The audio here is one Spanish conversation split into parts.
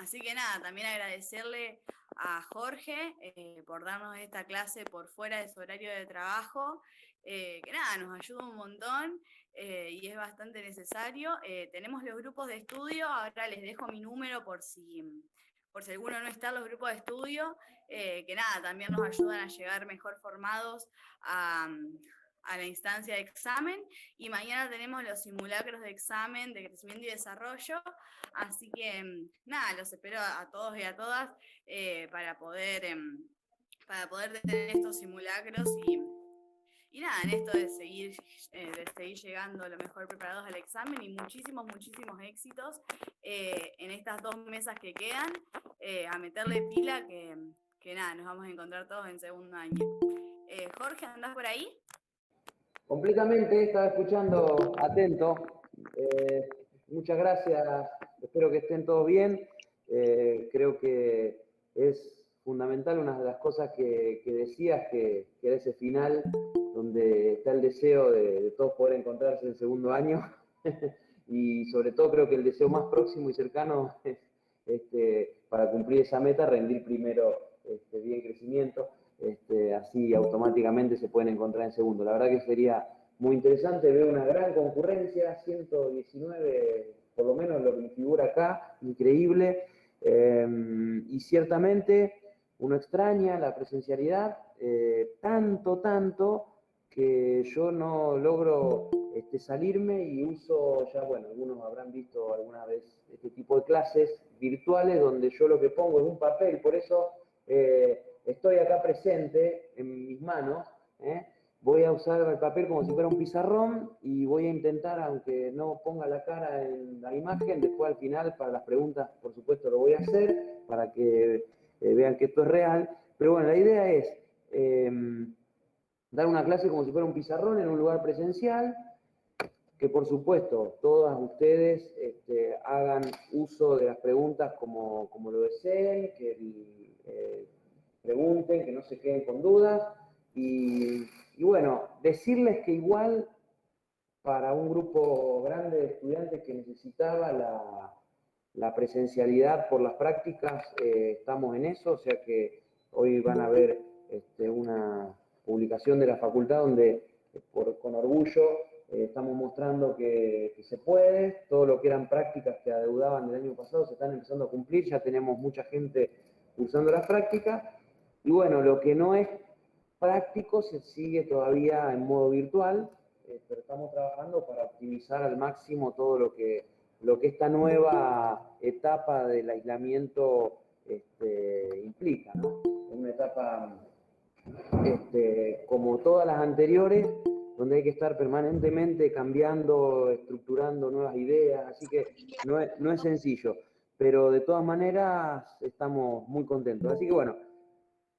Así que nada, también agradecerle a Jorge por darnos esta clase por fuera de su horario de trabajo, que nada, nos ayuda un montón y es bastante necesario. Tenemos los grupos de estudio, ahora les dejo mi número por si alguno no está en los grupos de estudio, que nada, también nos ayudan a llegar mejor formados a la instancia de examen. Y mañana tenemos los simulacros de examen de crecimiento y desarrollo. Así que nada, los espero a todos y a todas para poder tener estos simulacros y nada, en esto de seguir llegando lo mejor preparados al examen y muchísimos éxitos en estas 2 mesas que quedan, a meterle pila que nada, nos vamos a encontrar todos en segundo año. Jorge, ¿andás por ahí? Completamente, estaba escuchando atento. Muchas gracias, espero que estén todos bien. Creo que es fundamental una de las cosas que decías, que era ese final donde está el deseo de todos poder encontrarse en segundo año. Y sobre todo creo que el deseo más próximo y cercano es para cumplir esa meta, rendir primero bien crecimiento. Así automáticamente se pueden encontrar en segundo. La verdad que sería muy interesante, veo una gran concurrencia, 119 por lo menos lo que me figura acá, increíble, y ciertamente uno extraña la presencialidad, tanto que yo no logro salirme y uso, ya bueno, algunos habrán visto alguna vez este tipo de clases virtuales donde yo lo que pongo es un papel, por eso estoy acá presente en mis manos, voy a usar el papel como si fuera un pizarrón y voy a intentar, aunque no ponga la cara en la imagen, después al final para las preguntas, por supuesto, lo voy a hacer para que vean que esto es real. Pero bueno, la idea es dar una clase como si fuera un pizarrón en un lugar presencial, que por supuesto todas ustedes hagan uso de las preguntas como lo deseen, que pregunten, que no se queden con dudas. Y bueno, decirles que igual para un grupo grande de estudiantes que necesitaba la presencialidad por las prácticas, estamos en eso, o sea que hoy van a ver una publicación de la facultad donde con orgullo estamos mostrando que se puede, todo lo que eran prácticas que adeudaban del año pasado se están empezando a cumplir, ya tenemos mucha gente cursando las prácticas, y bueno, lo que no es práctico se sigue todavía en modo virtual, pero estamos trabajando para optimizar al máximo todo lo que esta nueva etapa del aislamiento implica, ¿no? Una etapa como todas las anteriores, donde hay que estar permanentemente cambiando, estructurando nuevas ideas, así que no es sencillo, pero de todas maneras estamos muy contentos. Así que bueno,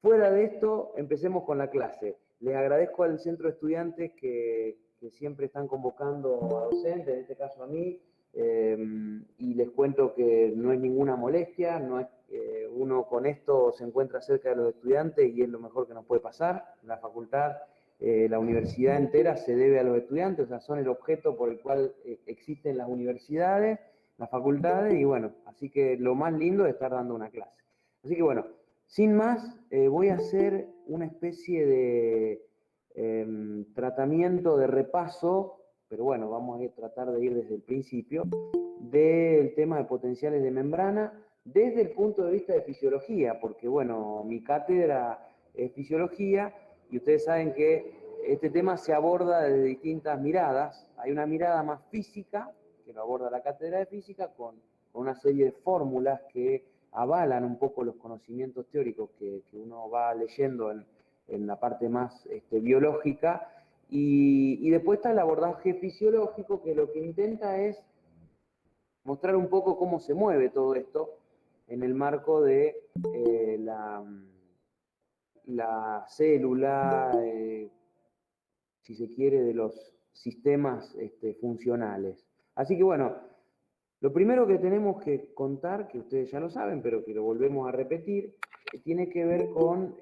fuera de esto, empecemos con la clase. Les agradezco al centro de estudiantes que siempre están convocando a docentes, en este caso a mí, y les cuento que no es ninguna molestia, no es, uno con esto se encuentra cerca de los estudiantes y es lo mejor que nos puede pasar. La facultad, la universidad entera se debe a los estudiantes, o sea, son el objeto por el cual existen las universidades, las facultades, y bueno, así que lo más lindo es estar dando una clase. Así que bueno, sin más, voy a hacer una especie de tratamiento de repaso, pero bueno, vamos a tratar de ir desde el principio, del tema de potenciales de membrana desde el punto de vista de fisiología, porque bueno, mi cátedra es fisiología y ustedes saben que este tema se aborda desde distintas miradas. Hay una mirada más física, que lo aborda la cátedra de física, con una serie de fórmulas que avalan un poco los conocimientos teóricos que uno va leyendo en la parte más biológica, y después está el abordaje fisiológico, que lo que intenta es mostrar un poco cómo se mueve todo esto en el marco de la célula, si se quiere, de los sistemas funcionales. Así que bueno, lo primero que tenemos que contar, que ustedes ya lo saben, pero que lo volvemos a repetir, tiene que ver con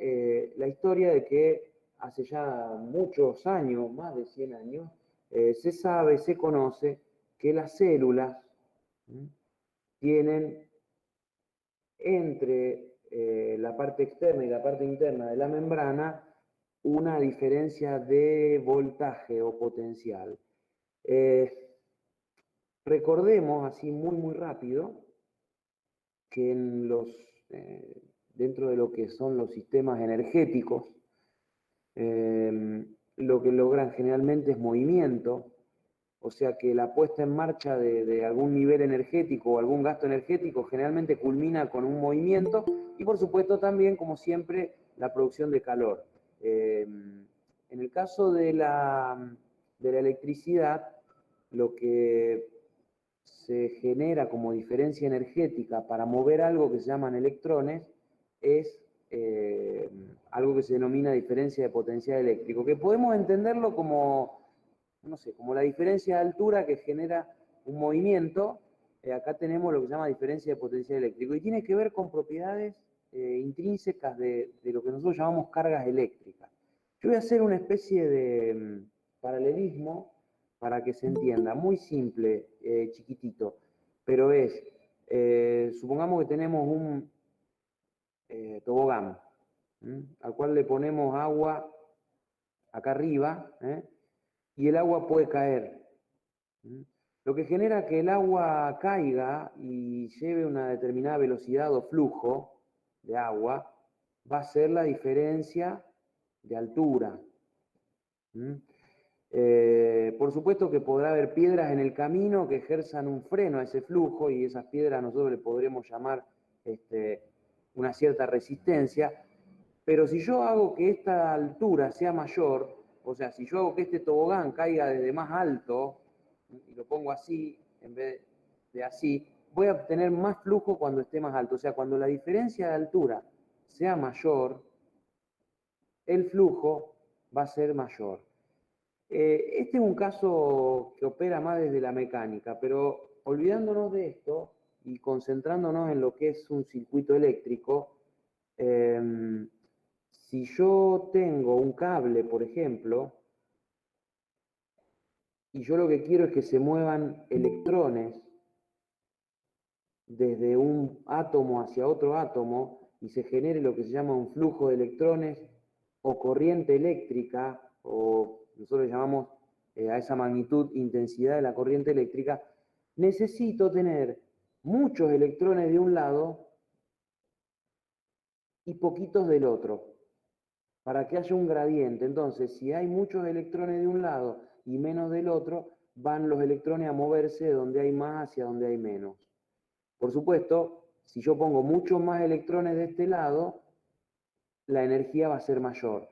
la historia de que hace ya muchos años, más de 100 años, se sabe, se conoce que las células tienen entre la parte externa y la parte interna de la membrana una diferencia de voltaje o potencial. Recordemos, así muy rápido, que dentro de lo que son los sistemas energéticos, lo que logran generalmente es movimiento, o sea que la puesta en marcha de algún nivel energético o algún gasto energético generalmente culmina con un movimiento y por supuesto también, como siempre, la producción de calor. En el caso de la electricidad, lo que se genera como diferencia energética para mover algo que se llaman electrones es algo que se denomina diferencia de potencial eléctrico, que podemos entenderlo como, no sé, como la diferencia de altura que genera un movimiento. Acá tenemos lo que se llama diferencia de potencial eléctrico y tiene que ver con propiedades intrínsecas de lo que nosotros llamamos cargas eléctricas. Yo voy a hacer una especie de paralelismo para que se entienda, muy simple, chiquitito, pero es, supongamos que tenemos un tobogán, al cual le ponemos agua acá arriba, y el agua puede caer. Lo que genera que el agua caiga y lleve una determinada velocidad o flujo de agua va a ser la diferencia de altura. Por supuesto que podrá haber piedras en el camino que ejerzan un freno a ese flujo y esas piedras nosotros le podremos llamar una cierta resistencia, pero si yo hago que esta altura sea mayor, o sea, si yo hago que este tobogán caiga desde más alto, y lo pongo así en vez de así, voy a obtener más flujo cuando esté más alto. O sea, cuando la diferencia de altura sea mayor, el flujo va a ser mayor. Este es un caso que opera más desde la mecánica, pero olvidándonos de esto y concentrándonos en lo que es un circuito eléctrico, si yo tengo un cable, por ejemplo, y yo lo que quiero es que se muevan electrones desde un átomo hacia otro átomo y se genere lo que se llama un flujo de electrones o corriente eléctrica, o nosotros llamamos a esa magnitud intensidad de la corriente eléctrica, necesito tener muchos electrones de un lado y poquitos del otro, para que haya un gradiente. Entonces, si hay muchos electrones de un lado y menos del otro, van los electrones a moverse de donde hay más hacia donde hay menos. Por supuesto, si yo pongo muchos más electrones de este lado, la energía va a ser mayor.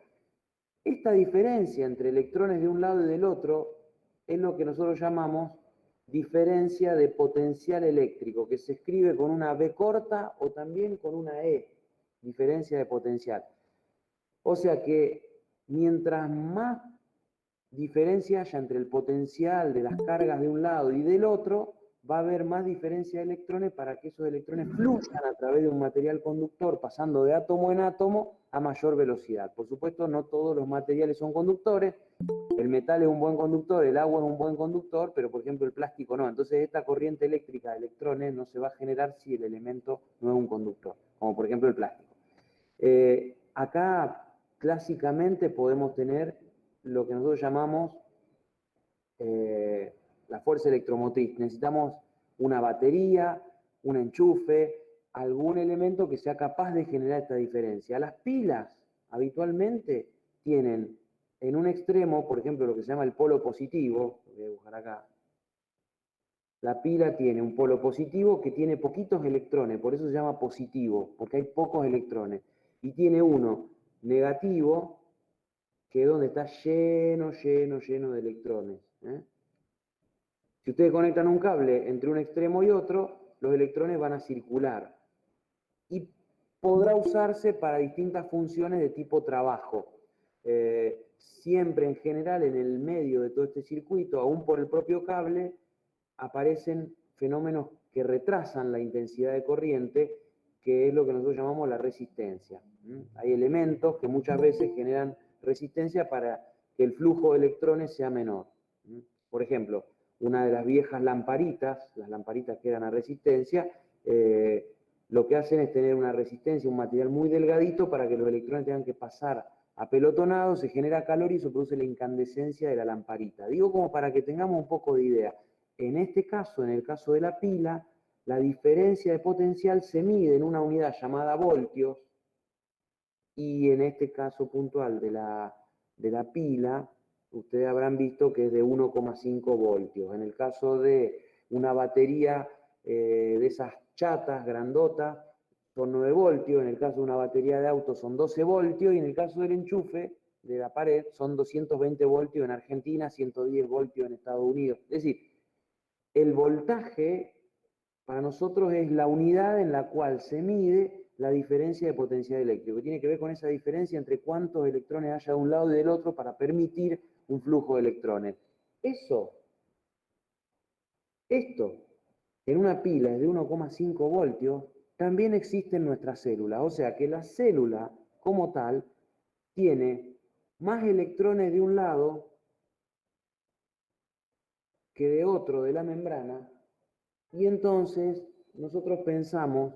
Esta diferencia entre electrones de un lado y del otro es lo que nosotros llamamos diferencia de potencial eléctrico, que se escribe con una B corta o también con una E, diferencia de potencial. O sea que mientras más diferencia haya entre el potencial de las cargas de un lado y del otro, va a haber más diferencia de electrones para que esos electrones fluyan a través de un material conductor, pasando de átomo en átomo a mayor velocidad. Por supuesto, no todos los materiales son conductores. El metal es un buen conductor, el agua es un buen conductor, pero por ejemplo el plástico no. Entonces esta corriente eléctrica de electrones no se va a generar si el elemento no es un conductor, como por ejemplo el plástico. Acá clásicamente podemos tener lo que nosotros llamamos la fuerza electromotriz. Necesitamos una batería, un enchufe, algún elemento que sea capaz de generar esta diferencia. Las pilas habitualmente tienen en un extremo, por ejemplo, lo que se llama el polo positivo, lo voy a dibujar acá. La pila tiene un polo positivo que tiene poquitos electrones, por eso se llama positivo, porque hay pocos electrones. Y tiene uno negativo, que es donde está lleno de electrones. Si ustedes conectan un cable entre un extremo y otro, los electrones van a circular. Y podrá usarse para distintas funciones de tipo trabajo. Siempre en general en el medio de todo este circuito, aún por el propio cable, aparecen fenómenos que retrasan la intensidad de corriente, que es lo que nosotros llamamos la resistencia. Hay elementos que muchas veces generan resistencia para que el flujo de electrones sea menor. Por ejemplo, una de las viejas lamparitas, las lamparitas que eran a resistencia, lo que hacen es tener una resistencia, un material muy delgadito para que los electrones tengan que pasar apelotonados, se genera calor y se produce la incandescencia de la lamparita. Digo como para que tengamos un poco de idea. En este caso, en el caso de la pila, la diferencia de potencial se mide en una unidad llamada voltios, y en este caso puntual de la pila, ustedes habrán visto que es de 1,5 voltios. En el caso de una batería de esas chatas, grandotas, son 9 voltios. En el caso de una batería de auto son 12 voltios. Y en el caso del enchufe de la pared son 220 voltios en Argentina, 110 voltios en Estados Unidos. Es decir, el voltaje para nosotros es la unidad en la cual se mide la diferencia de potencial eléctrico, que tiene que ver con esa diferencia entre cuántos electrones haya de un lado y del otro para permitir un flujo de electrones. Esto, en una pila de 1,5 voltios, también existe en nuestra célula. O sea que la célula, como tal, tiene más electrones de un lado que de otro de la membrana, y entonces nosotros pensamos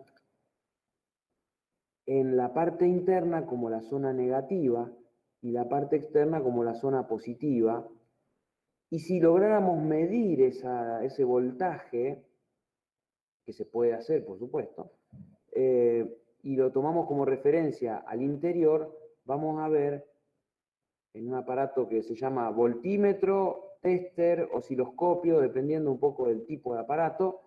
en la parte interna como la zona negativa y la parte externa como la zona positiva. Y si lográramos medir ese voltaje, que se puede hacer, por supuesto, y lo tomamos como referencia al interior, vamos a ver en un aparato que se llama voltímetro, tester, osciloscopio, dependiendo un poco del tipo de aparato,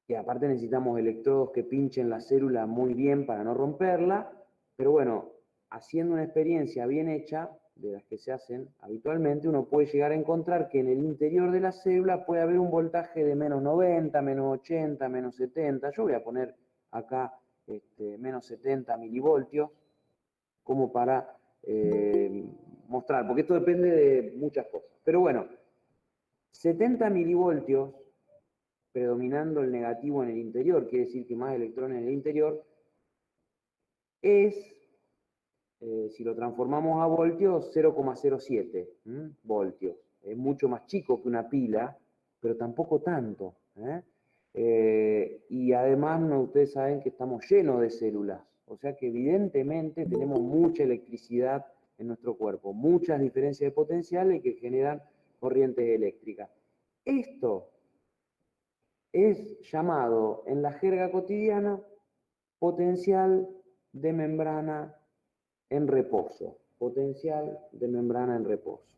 que aparte necesitamos electrodos que pinchen la célula muy bien para no romperla, pero bueno, haciendo una experiencia bien hecha, de las que se hacen habitualmente, uno puede llegar a encontrar que en el interior de la célula puede haber un voltaje de menos 90, menos 80, menos 70, yo voy a poner acá menos 70 milivoltios, como para mostrar, porque esto depende de muchas cosas. Pero bueno, 70 milivoltios predominando el negativo en el interior, quiere decir que más electrones en el interior, es, si lo transformamos a voltios, 0,07 voltios. Es mucho más chico que una pila, pero tampoco tanto. Y además ustedes saben que estamos llenos de células, o sea que evidentemente tenemos mucha electricidad en nuestro cuerpo, muchas diferencias de potenciales que generan corrientes eléctricas. Esto es llamado en la jerga cotidiana potencial de membrana en reposo. Potencial de membrana en reposo.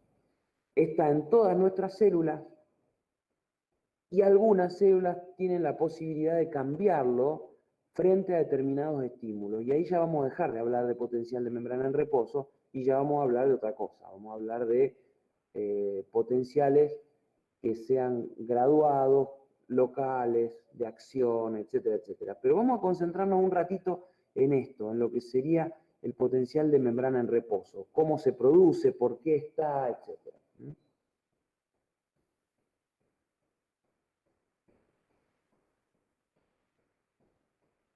Está en todas nuestras células y algunas células tienen la posibilidad de cambiarlo frente a determinados estímulos. Y ahí ya vamos a dejar de hablar de potencial de membrana en reposo y ya vamos a hablar de otra cosa. Vamos a hablar de potenciales que sean graduados, locales, de acción, etcétera, etcétera. Pero vamos a concentrarnos un ratito en esto, en lo que sería el potencial de membrana en reposo, cómo se produce, por qué está, etcétera.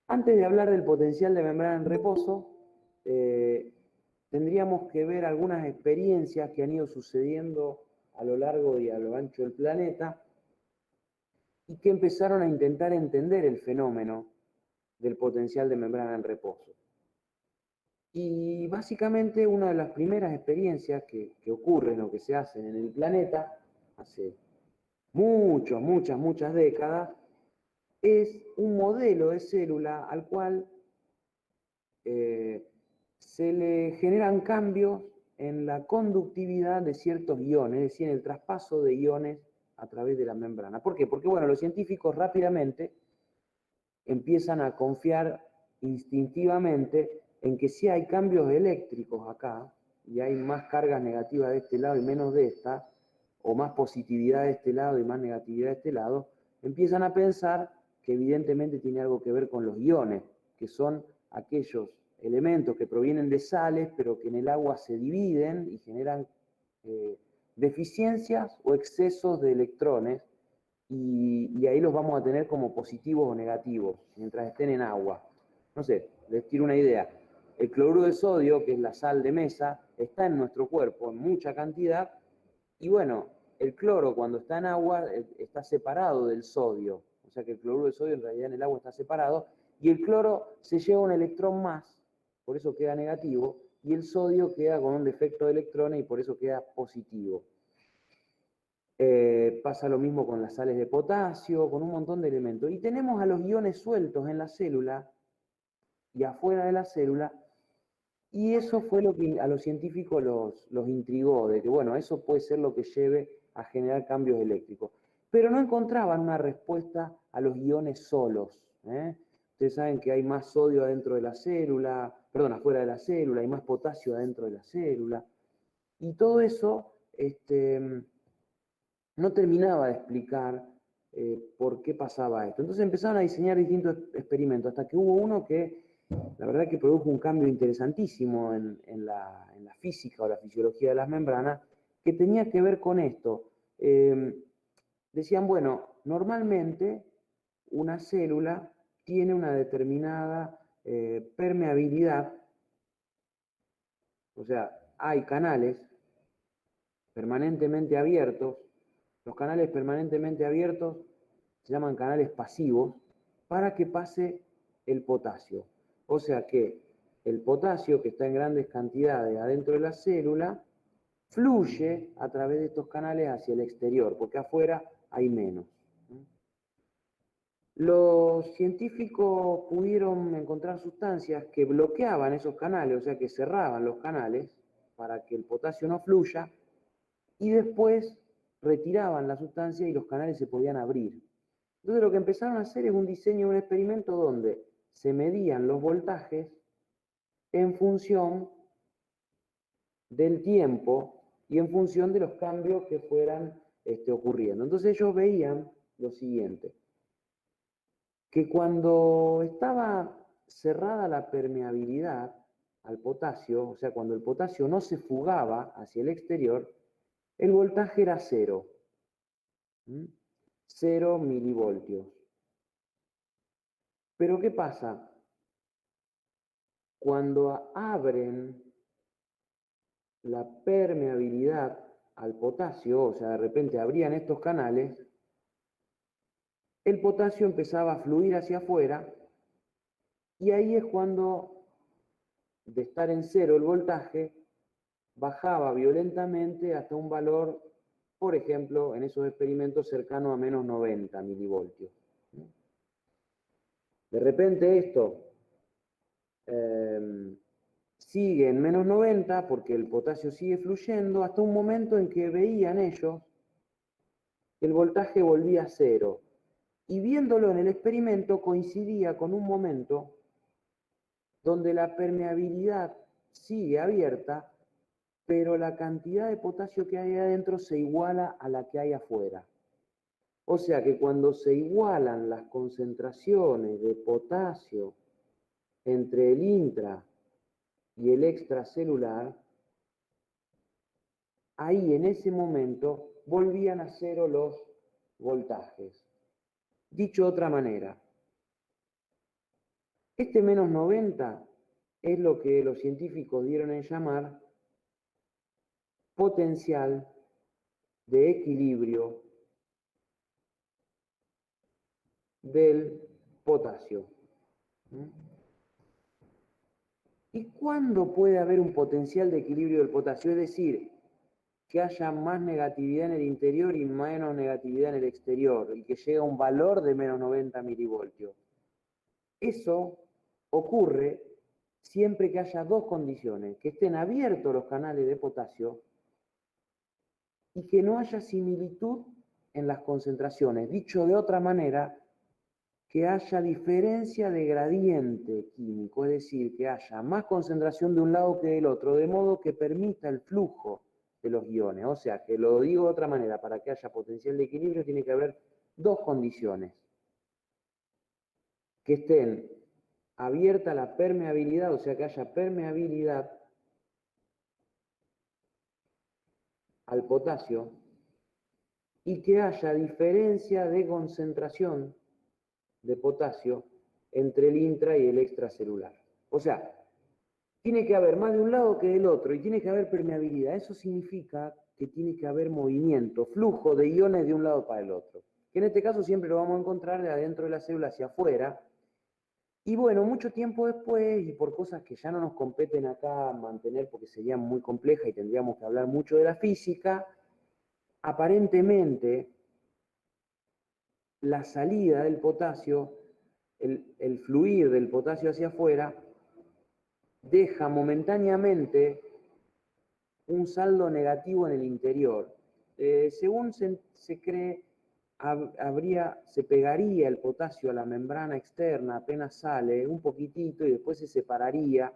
Antes de hablar del potencial de membrana en reposo, tendríamos que ver algunas experiencias que han ido sucediendo a lo largo y a lo ancho del planeta y que empezaron a intentar entender el fenómeno del potencial de membrana en reposo. Y básicamente una de las primeras experiencias que ocurren o que se hacen en el planeta, hace muchas décadas, es un modelo de célula al cual se le generan cambios en la conductividad de ciertos iones, es decir, en el traspaso de iones a través de la membrana. ¿Por qué? Porque bueno, los científicos rápidamente empiezan a confiar instintivamente en que si hay cambios eléctricos acá, y hay más cargas negativas de este lado y menos de esta, o más positividad de este lado y más negatividad de este lado, empiezan a pensar que evidentemente tiene algo que ver con los iones, que son aquellos elementos que provienen de sales, pero que en el agua se dividen y generan deficiencias o excesos de electrones, y ahí los vamos a tener como positivos o negativos, mientras estén en agua. No sé, les tiro una idea. El cloruro de sodio, que es la sal de mesa, está en nuestro cuerpo en mucha cantidad, y bueno, el cloro cuando está en agua está separado del sodio, o O sea que el cloruro de sodio en realidad en el agua está separado, y el cloro se lleva un electrón más, por eso queda negativo, y el sodio queda con un defecto de electrones y por eso queda positivo. Pasa lo mismo con las sales de potasio, con un montón de elementos. Y tenemos a los iones sueltos en la célula y afuera de la célula, y eso fue lo que a los científicos los intrigó, de que bueno, eso puede ser lo que lleve a generar cambios eléctricos. Pero no encontraban una respuesta a los iones solos. Ustedes saben que hay más sodio adentro de la célula, perdón, afuera de la célula, hay más potasio adentro de la célula. Y todo eso no terminaba de explicar por qué pasaba esto. Entonces empezaron a diseñar distintos experimentos, hasta que hubo uno que la verdad que produjo un cambio interesantísimo en la física o la fisiología de las membranas, que tenía que ver con esto. Decían, bueno, normalmente una célula tiene una determinada permeabilidad, o sea, hay canales permanentemente abiertos. Los canales permanentemente abiertos se llaman canales pasivos para que pase el potasio. O sea que el potasio, que está en grandes cantidades adentro de la célula, fluye a través de estos canales hacia el exterior, porque afuera hay menos. Los científicos pudieron encontrar sustancias que bloqueaban esos canales, o sea que cerraban los canales para que el potasio no fluya, y después retiraban la sustancia y los canales se podían abrir. Entonces lo que empezaron a hacer es un diseño, un experimento donde se medían los voltajes en función del tiempo y en función de los cambios que fueran ocurriendo. Entonces ellos veían lo siguiente, que cuando estaba cerrada la permeabilidad al potasio, o sea, cuando el potasio no se fugaba hacia el exterior, el voltaje era cero. 0 milivoltios. Pero ¿qué pasa? Cuando abren la permeabilidad al potasio, o sea, de repente abrían estos canales, el potasio empezaba a fluir hacia afuera, y ahí es cuando, de estar en cero el voltaje, bajaba violentamente hasta un valor, por ejemplo, en esos experimentos cercano a menos 90 milivoltios. De repente esto sigue en menos 90 porque el potasio sigue fluyendo hasta un momento en que veían ellos que el voltaje volvía a cero. Y viéndolo en el experimento coincidía con un momento donde la permeabilidad sigue abierta, pero la cantidad de potasio que hay adentro se iguala a la que hay afuera. O sea que cuando se igualan las concentraciones de potasio entre el intra y el extracelular, ahí en ese momento volvían a cero los voltajes. Dicho de otra manera, este menos 90 es lo que los científicos dieron en llamar potencial de equilibrio del potasio. ¿Y cuándo puede haber un potencial de equilibrio del potasio? Es decir, que haya más negatividad en el interior y menos negatividad en el exterior, y que llegue a un valor de menos 90 milivoltios. Eso ocurre siempre que haya dos condiciones: que estén abiertos los canales de potasio y que no haya similitud en las concentraciones. Dicho de otra manera, que haya diferencia de gradiente químico, es decir, que haya más concentración de un lado que del otro, de modo que permita el flujo de los iones. O sea, que lo digo de otra manera, para que haya potencial de equilibrio tiene que haber dos condiciones: que estén abierta la permeabilidad, o sea, que haya permeabilidad al potasio, y que haya diferencia de concentración de potasio entre el intra y el extracelular. O sea, tiene que haber más de un lado que del otro, y tiene que haber permeabilidad. Eso significa que tiene que haber movimiento, flujo de iones de un lado para el otro. que en este caso siempre lo vamos a encontrar de adentro de la célula hacia afuera. Y bueno, mucho tiempo después, y por cosas que ya no nos competen acá mantener porque serían muy complejas y tendríamos que hablar mucho de la física, aparentemente la salida del potasio, el fluir del potasio hacia afuera, deja momentáneamente un saldo negativo en el interior. Según se cree, se pegaría el potasio a la membrana externa apenas sale, un poquitito, y después se separaría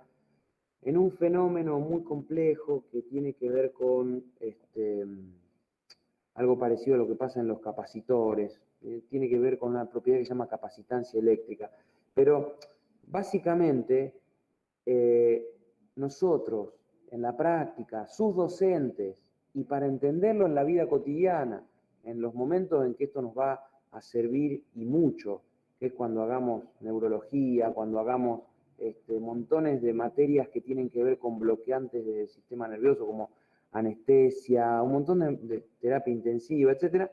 en un fenómeno muy complejo que tiene que ver con algo parecido a lo que pasa en los capacitores, tiene que ver con una propiedad que se llama capacitancia eléctrica. Pero básicamente nosotros en la práctica, sus docentes, y para entenderlo en la vida cotidiana, en los momentos en que esto nos va a servir y mucho, que es cuando hagamos neurología, cuando hagamos montones de materias que tienen que ver con bloqueantes del sistema nervioso, como anestesia, un montón de terapia intensiva, etcétera,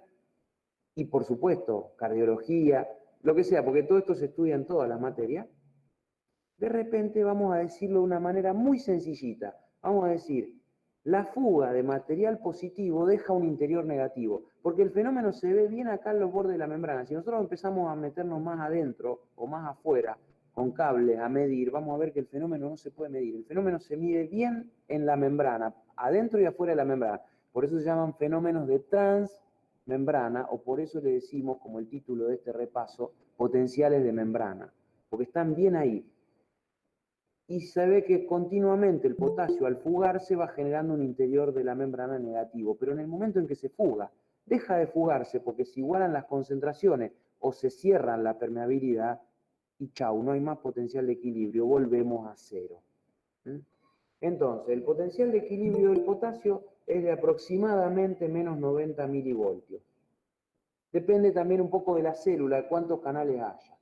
y por supuesto, cardiología, lo que sea, porque todo esto se estudia en todas las materias. De repente vamos a decirlo de una manera muy sencillita. Vamos a decir, la fuga de material positivo deja un interior negativo, porque el fenómeno se ve bien acá en los bordes de la membrana. Si nosotros empezamos a meternos más adentro o más afuera, con cables a medir, vamos a ver que el fenómeno no se puede medir. El fenómeno se mide bien en la membrana, adentro y afuera de la membrana. Por eso se llaman fenómenos de transmembrana, o por eso le decimos, como el título de este repaso, potenciales de membrana, porque están bien ahí. Y se ve que continuamente el potasio al fugarse va generando un interior de la membrana negativo, pero en el momento en que se fuga, deja de fugarse porque se igualan las concentraciones o se cierran la permeabilidad y chau, no hay más potencial de equilibrio, volvemos a cero. Entonces, el potencial de equilibrio del potasio es de aproximadamente menos 90 milivoltios. Depende también un poco de la célula, de cuántos canales haya.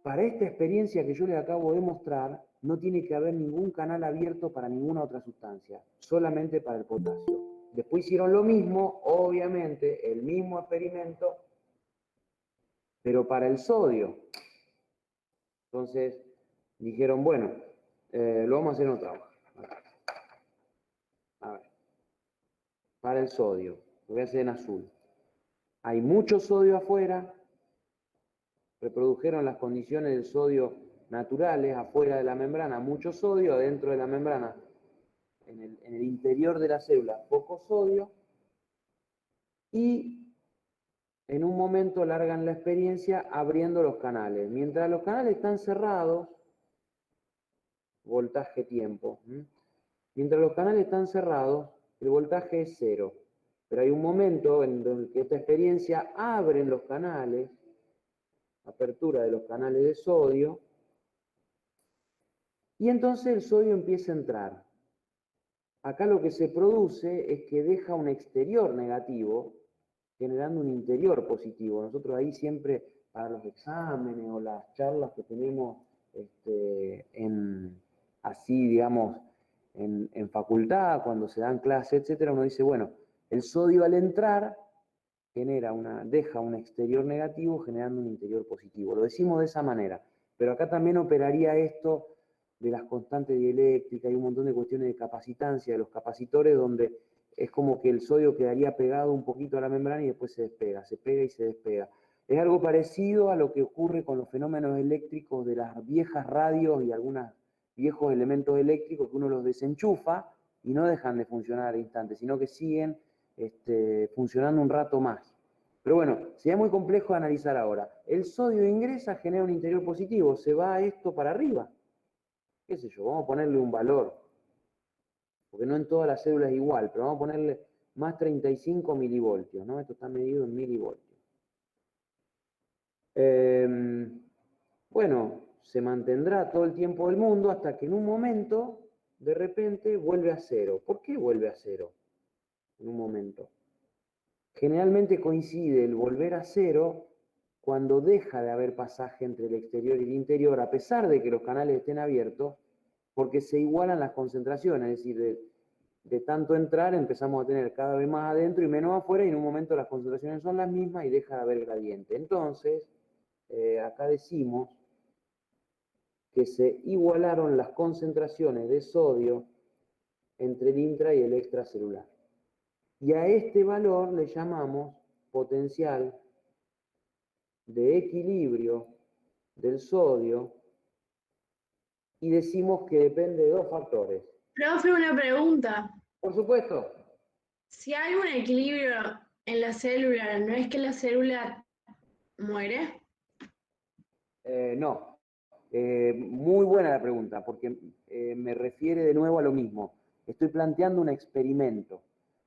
Para esta experiencia que yo les acabo de mostrar, no tiene que haber ningún canal abierto para ninguna otra sustancia, solamente para el potasio. Después hicieron lo mismo, obviamente, el mismo experimento, pero para el sodio. Entonces dijeron, bueno, lo vamos a hacer en otra hoja. A ver, para el sodio, lo voy a hacer en azul. Hay mucho sodio afuera, reprodujeron las condiciones del sodio naturales afuera de la membrana, mucho sodio, adentro de la membrana, en el interior de la célula, poco sodio, y en un momento largan la experiencia abriendo los canales. Mientras los canales están cerrados, voltaje-tiempo, mientras los canales están cerrados, el voltaje es cero. Pero hay un momento en el que esta experiencia abren los canales, apertura de los canales de sodio, y entonces el sodio empieza a entrar. Acá lo que se produce es que deja un exterior negativo, generando un interior positivo. Nosotros ahí siempre, para los exámenes o las charlas que tenemos así, digamos, en facultad, cuando se dan clases, etcétera, uno dice, bueno, el sodio al entrar deja un exterior negativo generando un interior positivo. Lo decimos de esa manera, pero acá también operaría esto de las constantes dieléctricas, hay un montón de cuestiones de capacitancia de los capacitores donde es como que el sodio quedaría pegado un poquito a la membrana y después se pega y se despega. Es algo parecido a lo que ocurre con los fenómenos eléctricos de las viejas radios y algunos viejos elementos eléctricos que uno los desenchufa y no dejan de funcionar al instante, sino que siguen funcionando un rato más. Pero bueno, sería muy complejo de analizar ahora. El sodio ingresa, genera un interior positivo, se va esto para arriba. ¿Qué sé yo? Vamos a ponerle un valor, porque no en todas las células es igual, pero vamos a ponerle más 35 milivoltios, ¿no? Esto está medido en milivoltios. Bueno, se mantendrá todo el tiempo del mundo hasta que en un momento, de repente, vuelve a cero. ¿Por qué vuelve a cero? En un momento. Generalmente coincide el volver a cero cuando deja de haber pasaje entre el exterior y el interior, a pesar de que los canales estén abiertos, porque se igualan las concentraciones, es decir, de tanto entrar empezamos a tener cada vez más adentro y menos afuera, y en un momento las concentraciones son las mismas y deja de haber gradiente. Entonces, acá decimos que se igualaron las concentraciones de sodio entre el intra y el extracelular. Y a este valor le llamamos potencial de equilibrio del sodio, y decimos que depende de dos factores. Profe, una pregunta. Por supuesto. Si hay un equilibrio en la célula, ¿no es que la célula muere? No. Muy buena la pregunta, porque me refiere de nuevo a lo mismo. Estoy planteando un experimento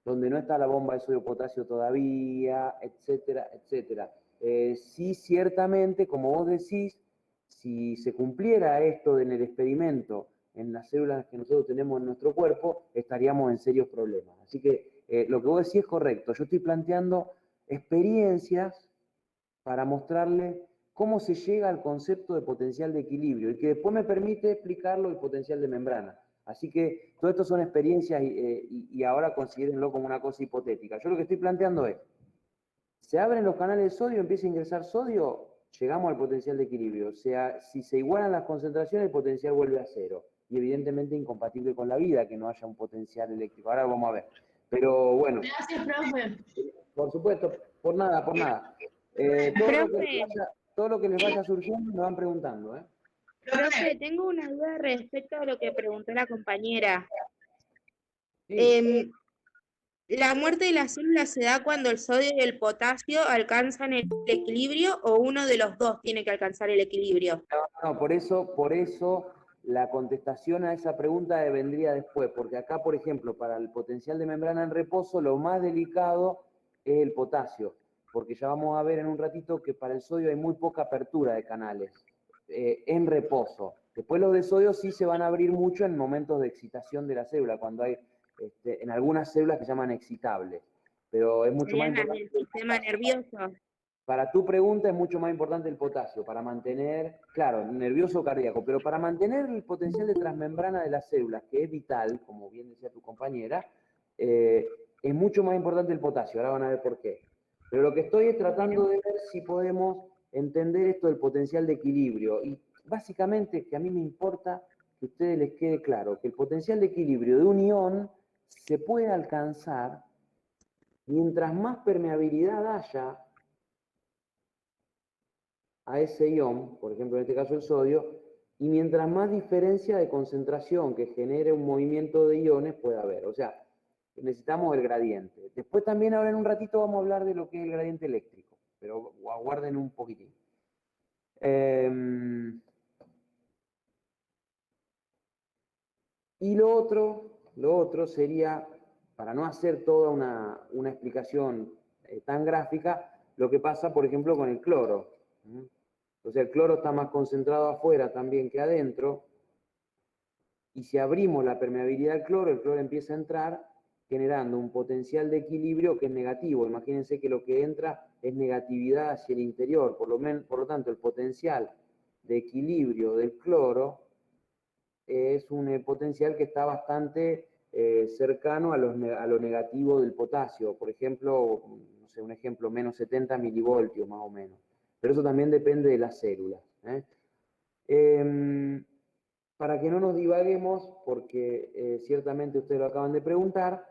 donde no está la bomba de sodio-potasio todavía, etcétera, etcétera. Sí, ciertamente, como vos decís, si se cumpliera esto en el experimento, en las células que nosotros tenemos en nuestro cuerpo, estaríamos en serios problemas. Así que lo que vos decís es correcto. Yo estoy planteando experiencias para mostrarle cómo se llega al concepto de potencial de equilibrio y que después me permite explicarlo el potencial de membrana. Así que todo esto son experiencias y ahora considérenlo como una cosa hipotética. Yo lo que estoy planteando es, se abren los canales de sodio, empieza a ingresar sodio, llegamos al potencial de equilibrio. O sea, si se igualan las concentraciones, el potencial vuelve a cero. Y evidentemente incompatible con la vida que no haya un potencial eléctrico. Ahora vamos a ver. Pero bueno. Gracias, profe. Por supuesto, por nada, por nada. Todo lo que les vaya surgiendo me van preguntando, ¿eh? Profe, tengo una duda respecto a lo que preguntó la compañera. Sí. ¿La muerte de las células se da cuando el sodio y el potasio alcanzan el equilibrio o uno de los dos tiene que alcanzar el equilibrio? No, por eso la contestación a esa pregunta vendría después, porque acá, por ejemplo, para el potencial de membrana en reposo, lo más delicado es el potasio, porque ya vamos a ver en un ratito que para el sodio hay muy poca apertura de canales en reposo. Después los de sodio sí se van a abrir mucho en momentos de excitación de la célula, cuando hay en algunas células que se llaman excitables, pero es mucho más Serían las importante. del sistema nervioso. Para tu pregunta es mucho más importante el potasio, para mantener, claro, nervioso cardíaco, pero para mantener el potencial de transmembrana de las células, que es vital, como bien decía tu compañera, es mucho más importante el potasio. Ahora van a ver por qué. Pero lo que estoy es tratando de ver si podemos entender esto del potencial de equilibrio. Y básicamente que a mí me importa que a ustedes les quede claro que el potencial de equilibrio de un ion se puede alcanzar mientras más permeabilidad haya a ese ion, por ejemplo en este caso el sodio, y mientras más diferencia de concentración que genere un movimiento de iones pueda haber. O sea, necesitamos el gradiente. Después también ahora en un ratito vamos a hablar de lo que es el gradiente eléctrico, pero aguarden un poquitín. Y lo otro sería, para no hacer toda una explicación tan gráfica, lo que pasa, por ejemplo, con el cloro. Entonces el cloro está más concentrado afuera también que adentro, y si abrimos la permeabilidad del cloro, el cloro empieza a entrar generando un potencial de equilibrio que es negativo. Imagínense que lo que entra es negatividad hacia el interior, por lo tanto el potencial de equilibrio del cloro es un potencial que está bastante cercano a lo negativo del potasio. Por ejemplo, no sé, un ejemplo, menos 70 milivoltios más o menos. Pero eso también depende de las células. Para que no nos divaguemos, porque ciertamente ustedes lo acaban de preguntar,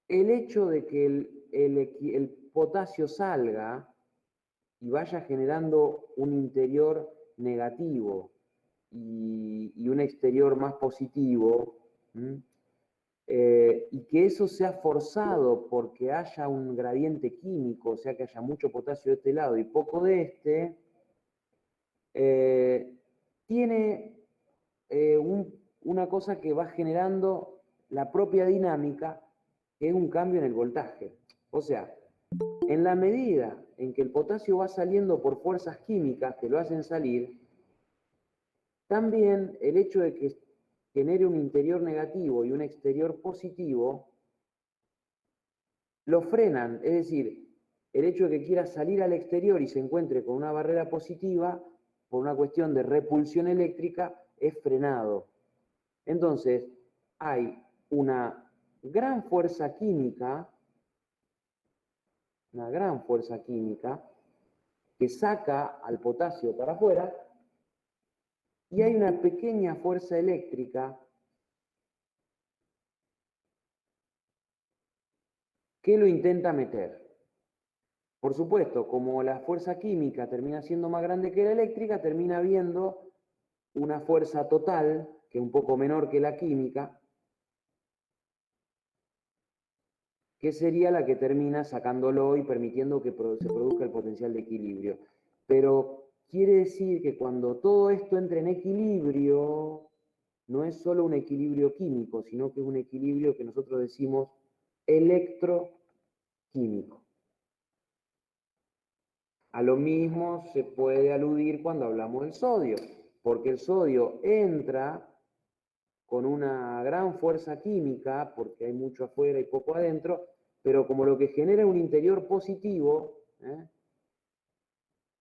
el hecho de que el potasio salga y vaya generando un interior negativo y un exterior más positivo, y que eso sea forzado porque haya un gradiente químico, o sea que haya mucho potasio de este lado y poco de este, tiene una cosa que va generando la propia dinámica, que es un cambio en el voltaje. O sea, en la medida en que el potasio va saliendo por fuerzas químicas que lo hacen salir, también el hecho de que genere un interior negativo y un exterior positivo, lo frenan. Es decir, el hecho de que quiera salir al exterior y se encuentre con una barrera positiva, por una cuestión de repulsión eléctrica, es frenado. Entonces, hay una gran fuerza química que saca al potasio para afuera y hay una pequeña fuerza eléctrica que lo intenta meter. Por supuesto, como la fuerza química termina siendo más grande que la eléctrica, termina habiendo una fuerza total, que es un poco menor que la química, que sería la que termina sacándolo y permitiendo que se produzca el potencial de equilibrio. Pero quiere decir que cuando todo esto entra en equilibrio, no es solo un equilibrio químico, sino que es un equilibrio que nosotros decimos electroquímico. A lo mismo se puede aludir cuando hablamos del sodio, porque el sodio entra con una gran fuerza química, porque hay mucho afuera y poco adentro, pero como lo que genera un interior positivo,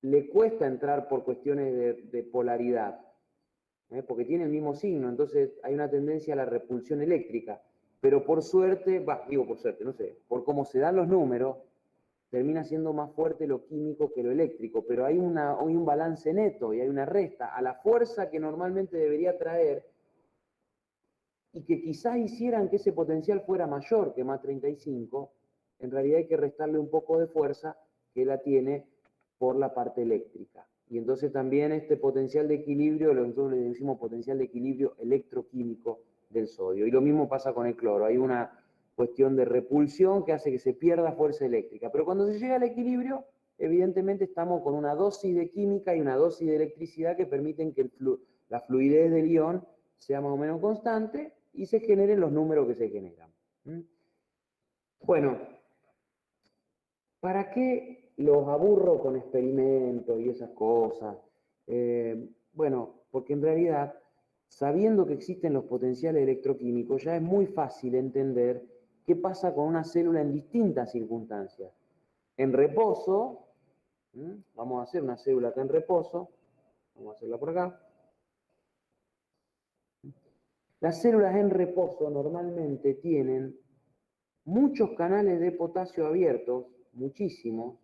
le cuesta entrar por cuestiones de polaridad, porque tiene el mismo signo, entonces hay una tendencia a la repulsión eléctrica, pero por suerte, por suerte, no sé, por cómo se dan los números, termina siendo más fuerte lo químico que lo eléctrico, pero hay un balance neto y hay una resta a la fuerza que normalmente debería traer y que quizás hicieran que ese potencial fuera mayor que más 35, en realidad hay que restarle un poco de fuerza que la tiene por la parte eléctrica. Y entonces también este potencial de equilibrio, nosotros le decimos potencial de equilibrio electroquímico del sodio. Y lo mismo pasa con el cloro, hay una cuestión de repulsión que hace que se pierda fuerza eléctrica. Pero cuando se llega al equilibrio, evidentemente estamos con una dosis de química y una dosis de electricidad que permiten que la fluidez del ion sea más o menos constante y se generen los números que se generan. Bueno, ¿para qué los aburro con experimentos y esas cosas? Bueno, porque en realidad, sabiendo que existen los potenciales electroquímicos, ya es muy fácil entender qué pasa con una célula en distintas circunstancias. En reposo, vamos a hacer una célula acá en reposo, vamos a hacerla por acá. Las células en reposo normalmente tienen muchos canales de potasio abiertos, muchísimos.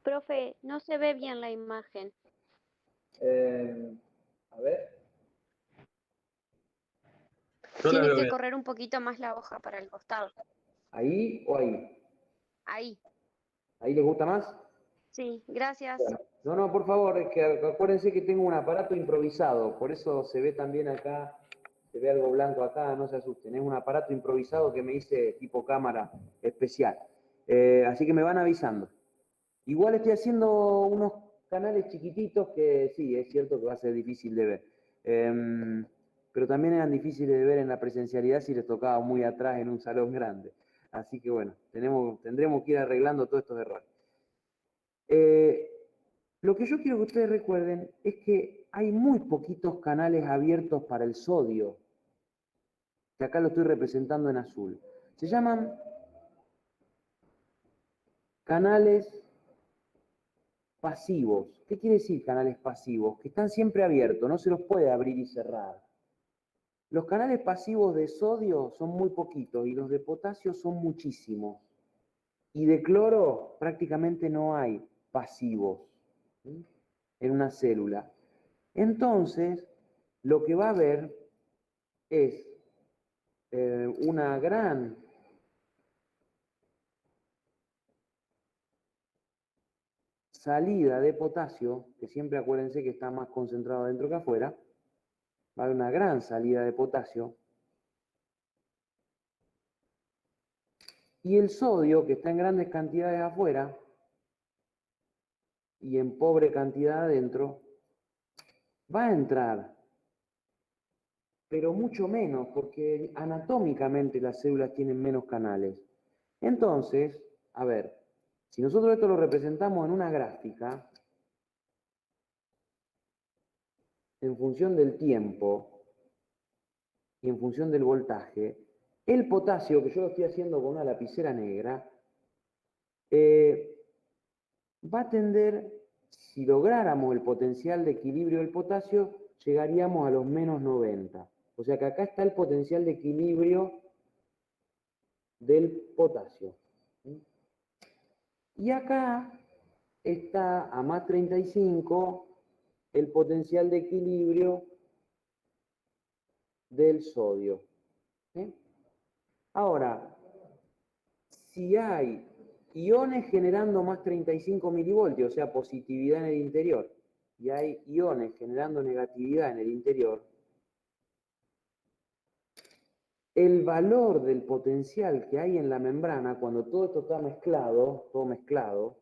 Profe, no se ve bien la imagen. A ver. Tiene que correr un poquito más la hoja para el costado. ¿Ahí o ahí? Ahí. ¿Ahí les gusta más? Sí, gracias. No, por favor, es que acuérdense que tengo un aparato improvisado, por eso se ve también acá, se ve algo blanco acá, no se asusten, es un aparato improvisado que me hice tipo cámara especial. Así que me van avisando. Igual estoy haciendo unos canales chiquititos que sí, es cierto que va a ser difícil de ver. Pero también eran difíciles de ver en la presencialidad si les tocaba muy atrás en un salón grande. Así que bueno, tendremos que ir arreglando todos estos errores. Lo que yo quiero que ustedes recuerden es que hay muy poquitos canales abiertos para el sodio, que acá lo estoy representando en azul. Se llaman canales pasivos. ¿Qué quiere decir canales pasivos? Que están siempre abiertos, no se los puede abrir y cerrar. Los canales pasivos de sodio son muy poquitos y los de potasio son muchísimos. Y de cloro prácticamente no hay pasivos en una célula. Entonces, lo que va a haber es una gran salida de potasio, que siempre acuérdense que está más concentrado adentro que afuera, va a haber una gran salida de potasio, y el sodio, que está en grandes cantidades afuera, y en pobre cantidad adentro, va a entrar, pero mucho menos, porque anatómicamente las células tienen menos canales. Entonces, a ver, si nosotros esto lo representamos en una gráfica, en función del tiempo y en función del voltaje, el potasio, que yo lo estoy haciendo con una lapicera negra, va a tender, si lográramos el potencial de equilibrio del potasio, llegaríamos a los menos 90. O sea que acá está el potencial de equilibrio del potasio. Y acá está a más 35 el potencial de equilibrio del sodio. ¿Sí? Ahora, si hay iones generando más 35 milivoltios, o sea, positividad en el interior, y hay iones generando negatividad en el interior, el valor del potencial que hay en la membrana, cuando todo esto está mezclado, todo mezclado,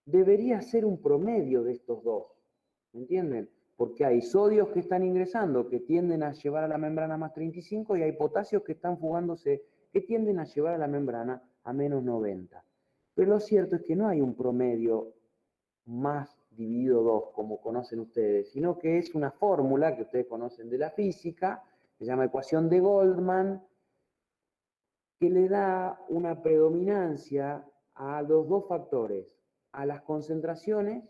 debería ser un promedio de estos dos. ¿Me entienden? Porque hay sodios que están ingresando, que tienden a llevar a la membrana más 35, y hay potasios que están fugándose, que tienden a llevar a la membrana a menos 90. Pero lo cierto es que no hay un promedio más dividido 2, como conocen ustedes, sino que es una fórmula que ustedes conocen de la física, se llama ecuación de Goldman, que le da una predominancia a los dos factores, a las concentraciones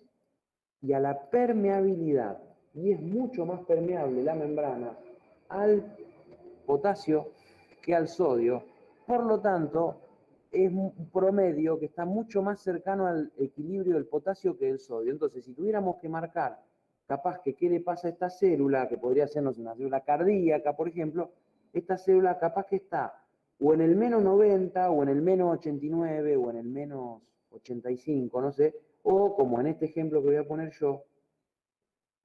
y a la permeabilidad. Y es mucho más permeable la membrana al potasio que al sodio. Por lo tanto, es un promedio que está mucho más cercano al equilibrio del potasio que del sodio. Entonces, si tuviéramos que marcar, capaz que qué le pasa a esta célula, que podría sernos una célula cardíaca, por ejemplo, esta célula capaz que está o en el menos 90, o en el menos 89, o en el menos 85, no sé, o como en este ejemplo que voy a poner yo,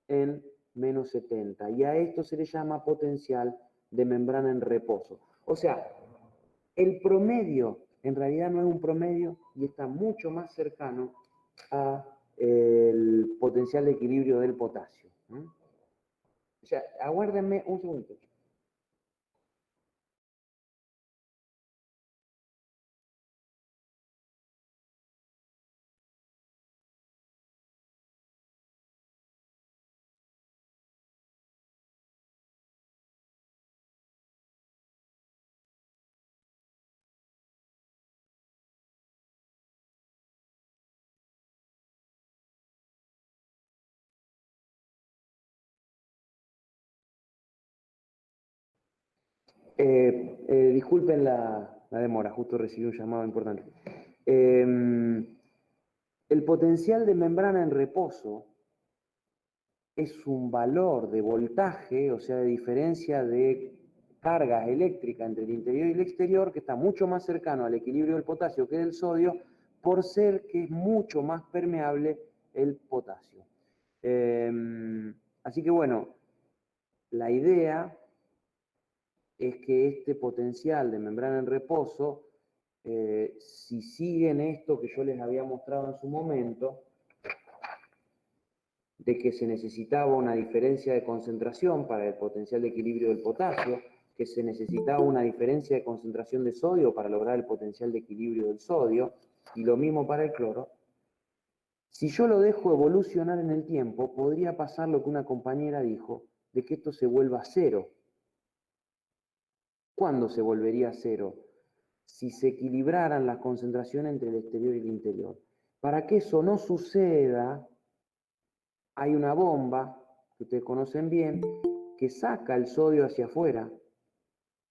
en menos 70. Y a esto se le llama potencial de membrana en reposo. O sea, el promedio en realidad no es un promedio y está mucho más cercano al potencial de equilibrio del potasio. O sea, aguárdenme un segundo. Disculpen la demora, justo recibí un llamado importante. El potencial de membrana en reposo es un valor de voltaje, o sea, de diferencia de carga eléctrica entre el interior y el exterior, que está mucho más cercano al equilibrio del potasio que del sodio, por ser que es mucho más permeable el potasio. Así que bueno, la idea es que este potencial de membrana en reposo, si siguen esto que yo les había mostrado en su momento, de que se necesitaba una diferencia de concentración para el potencial de equilibrio del potasio, que se necesitaba una diferencia de concentración de sodio para lograr el potencial de equilibrio del sodio, y lo mismo para el cloro. Si yo lo dejo evolucionar en el tiempo, podría pasar lo que una compañera dijo, de que esto se vuelva a cero. ¿Cuándo se volvería a cero? Si se equilibraran las concentraciones entre el exterior y el interior. Para que eso no suceda, hay una bomba, que ustedes conocen bien, que saca el sodio hacia afuera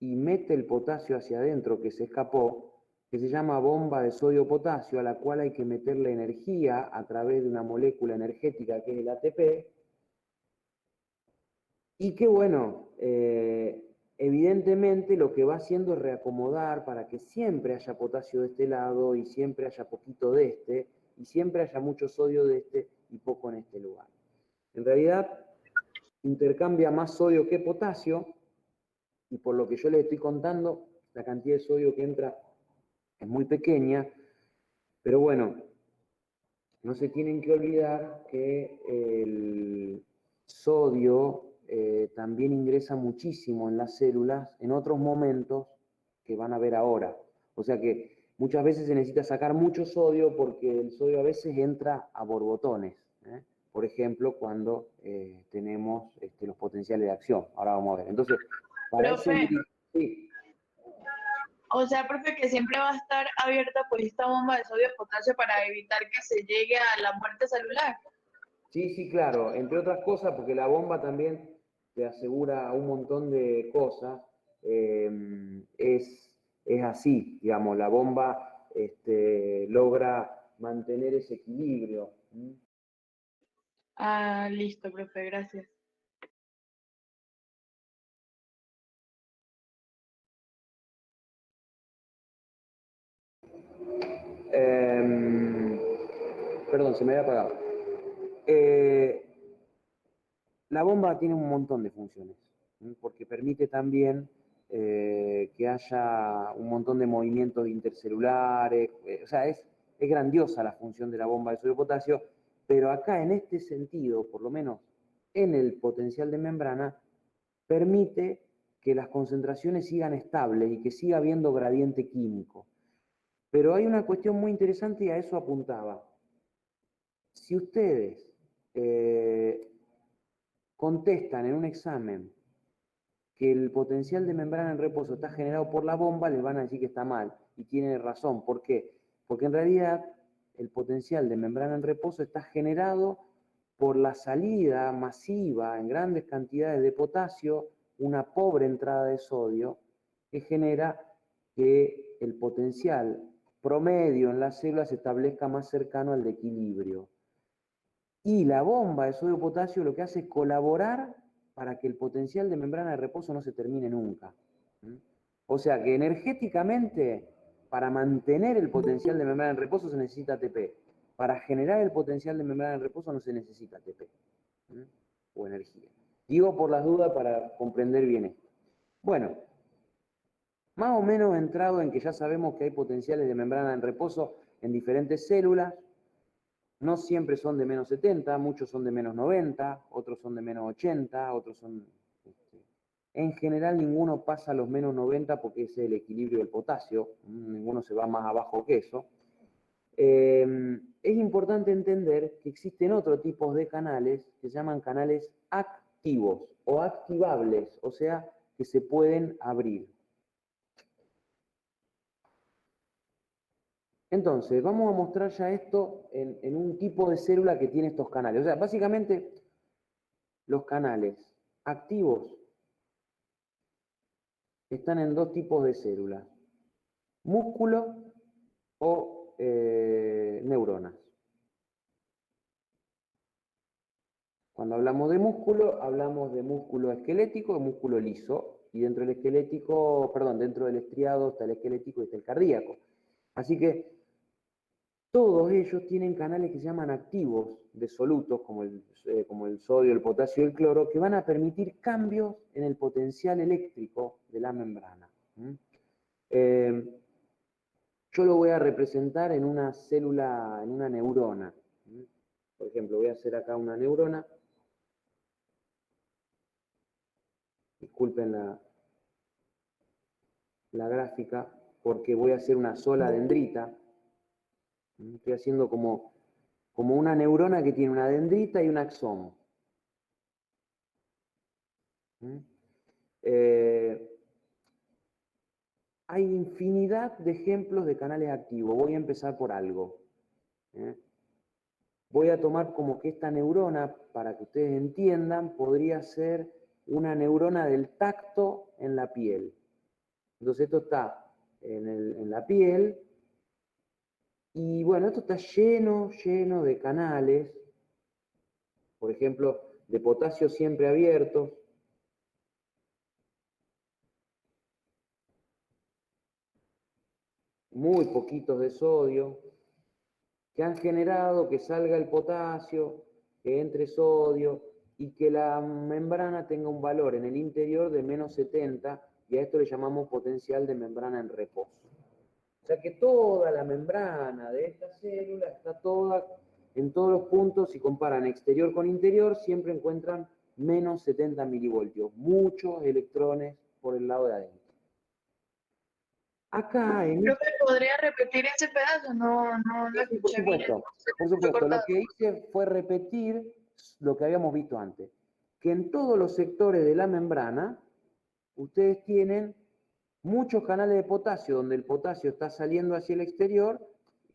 y mete el potasio hacia adentro, que se escapó, que se llama bomba de sodio-potasio, a la cual hay que meterle energía a través de una molécula energética que es el ATP, y que bueno, evidentemente lo que va haciendo es reacomodar para que siempre haya potasio de este lado y siempre haya poquito de este, y siempre haya mucho sodio de este y poco en este lugar. En realidad, intercambia más sodio que potasio, y por lo que yo les estoy contando, la cantidad de sodio que entra es muy pequeña, pero bueno, no se tienen que olvidar que el sodio también ingresa muchísimo en las células en otros momentos que van a ver ahora. O sea que muchas veces se necesita sacar mucho sodio porque el sodio a veces entra a borbotones. Por ejemplo, cuando tenemos los potenciales de acción. Ahora vamos a ver. Entonces, para Profe, sí. o sea, profe, que siempre va a estar abierta por esta bomba de sodio potasio para evitar que se llegue a la muerte celular. Sí, sí, claro, entre otras cosas, porque la bomba también te asegura un montón de cosas, es así, digamos, la bomba logra mantener ese equilibrio. Ah, listo, profe, gracias. Em, Perdón, se me había apagado. Eh, La bomba tiene un montón de funciones, porque permite también que haya un montón de movimientos intercelulares, o sea, es grandiosa la función de la bomba de sodio de potasio, pero acá en este sentido, por lo menos en el potencial de membrana, permite que las concentraciones sigan estables y que siga habiendo gradiente químico. Pero hay una cuestión muy interesante y a eso apuntaba. Si ustedes contestan en un examen que el potencial de membrana en reposo está generado por la bomba, les van a decir que está mal. Y tienen razón. ¿Por qué? Porque en realidad el potencial de membrana en reposo está generado por la salida masiva en grandes cantidades de potasio, una pobre entrada de sodio, que genera que el potencial promedio en las células se establezca más cercano al de equilibrio. Y la bomba de sodio potasio lo que hace es colaborar para que el potencial de membrana de reposo no se termine nunca. O sea que energéticamente, para mantener el potencial de membrana en reposo se necesita ATP. Para generar el potencial de membrana en reposo no se necesita ATP o energía. Digo por las dudas para comprender bien esto. Bueno, más o menos entrado en que ya sabemos que hay potenciales de membrana en reposo en diferentes células. No siempre son de menos 70, muchos son de menos 90, otros son de menos 80, otros son... En general ninguno pasa a los menos 90 porque es el equilibrio del potasio, ninguno se va más abajo que eso. Es importante entender que existen otros tipos de canales que se llaman canales activos o activables, o sea, que se pueden abrir. Entonces, vamos a mostrar ya esto en un tipo de célula que tiene estos canales. O sea, básicamente los canales activos están en dos tipos de células, músculo o neuronas. Cuando hablamos de músculo esquelético y músculo liso, y dentro del esquelético, perdón, dentro del estriado está el esquelético y está el cardíaco. Así que todos ellos tienen canales que se llaman activos de solutos, como el sodio, el potasio y el cloro, que van a permitir cambios en el potencial eléctrico de la membrana. Yo lo voy a representar en una célula, en una neurona. Por ejemplo, voy a hacer acá una neurona. Disculpen la gráfica, porque voy a hacer una sola dendrita. Estoy haciendo como una neurona que tiene una dendrita y un axón. Hay infinidad de ejemplos de canales activos. Voy a empezar por algo. Voy a tomar como que esta neurona, para que ustedes entiendan, podría ser una neurona del tacto en la piel. Entonces esto está en la piel y bueno, esto está lleno de canales, por ejemplo, de potasio siempre abiertos. Muy poquitos de sodio, que han generado que salga el potasio, que entre sodio y que la membrana tenga un valor en el interior de menos 70, y a esto le llamamos potencial de membrana en reposo. O sea que toda la membrana de esta célula está toda, en todos los puntos, si comparan exterior con interior, siempre encuentran menos 70 milivoltios, muchos electrones por el lado de adentro. Acá en... Profe, ¿podría repetir ese pedazo? No lo Sí, por escuché bien. supuesto. Lo que hice fue repetir lo que habíamos visto antes. Que en todos los sectores de la membrana, ustedes tienen muchos canales de potasio, donde el potasio está saliendo hacia el exterior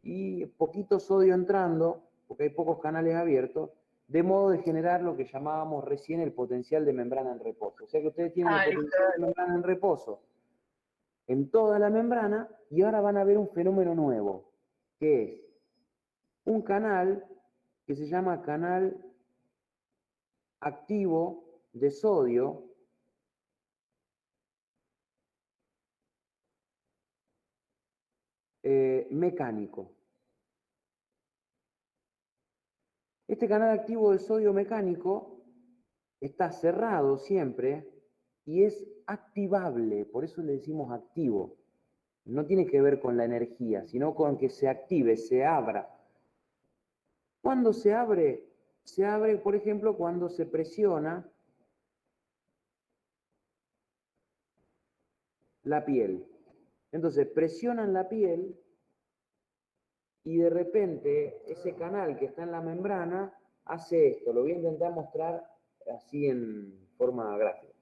y poquito sodio entrando, porque hay pocos canales abiertos, de modo de generar lo que llamábamos recién el potencial de membrana en reposo. O sea que ustedes tienen el potencial de membrana en reposo en toda la membrana y ahora van a ver un fenómeno nuevo, que es un canal que se llama canal activo de sodio mecánico. Este canal activo de sodio mecánico está cerrado siempre y es activable, por eso le decimos activo. No tiene que ver con la energía, sino con que se active, se abra. ¿Cuándo se abre? Se abre, por ejemplo, cuando se presiona la piel. Entonces, presionan la piel y de repente ese canal que está en la membrana hace esto. Lo voy a intentar mostrar así en forma gráfica.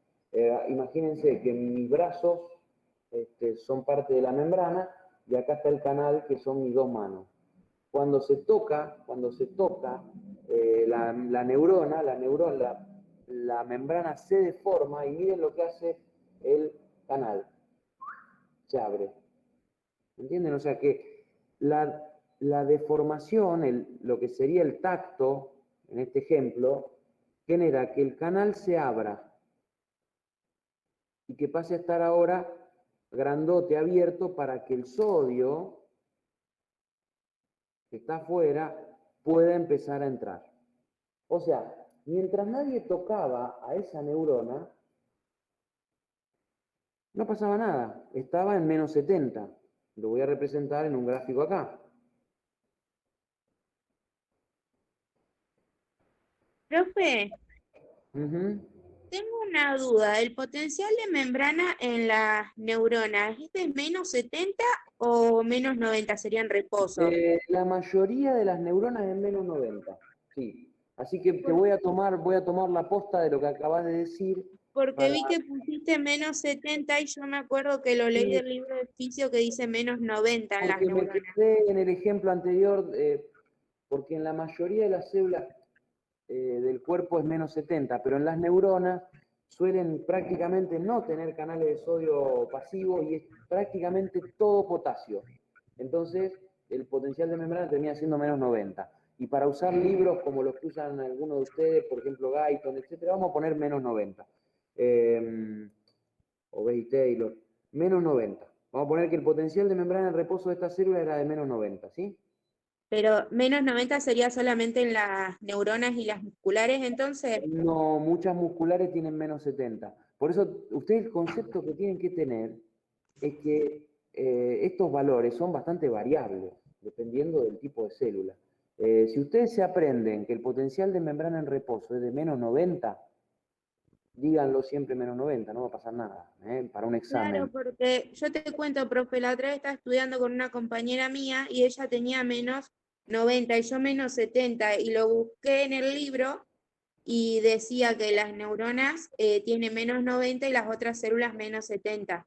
Imagínense que mis brazos son parte de la membrana y acá está el canal que son mis dos manos. Cuando se toca la neurona, la membrana se deforma y miren lo que hace el canal. Se abre. ¿Entienden? O sea que la deformación, lo que sería el tacto, en este ejemplo, genera que el canal se abra y que pase a estar ahora grandote, abierto, para que el sodio que está afuera pueda empezar a entrar. O sea, mientras nadie tocaba a esa neurona, no pasaba nada, estaba en menos 70. Lo voy a representar en un gráfico acá. Profe, Ujú. tengo una duda. ¿El potencial de membrana en las neuronas es de menos 70 o menos 90? Sería en reposo. La mayoría de las neuronas es menos 90, sí. Así que voy a tomar la posta de lo que acabas de decir. Porque Para... vi que pusiste menos 70 y yo me acuerdo que lo leí del libro de fisio que dice menos 90 en las Porque me neuronas. quedé en el ejemplo anterior, porque en la mayoría de las células del cuerpo es menos 70, pero en las neuronas suelen prácticamente no tener canales de sodio pasivo y es prácticamente todo potasio. Entonces, el potencial de membrana termina siendo menos 90. Y para usar libros como los que usan algunos de ustedes, por ejemplo Guyton, etcétera, vamos a poner menos 90. O Bay Taylor, menos 90. Vamos a poner que el potencial de membrana en reposo de esta célula era de menos 90, ¿sí? Pero menos 90 sería solamente en las neuronas y las musculares, entonces. No, muchas musculares tienen menos 70. Por eso, ustedes el concepto que tienen que tener es que estos valores son bastante variables, dependiendo del tipo de célula. Si ustedes se aprenden que el potencial de membrana en reposo es de menos 90, díganlo siempre menos 90, no va a pasar nada, para un Claro, examen. porque yo te cuento, profe, la otra vez estaba estudiando con una compañera mía y ella tenía menos 90 y yo menos 70 y lo busqué en el libro y decía que las neuronas tienen menos 90 y las otras células menos 70.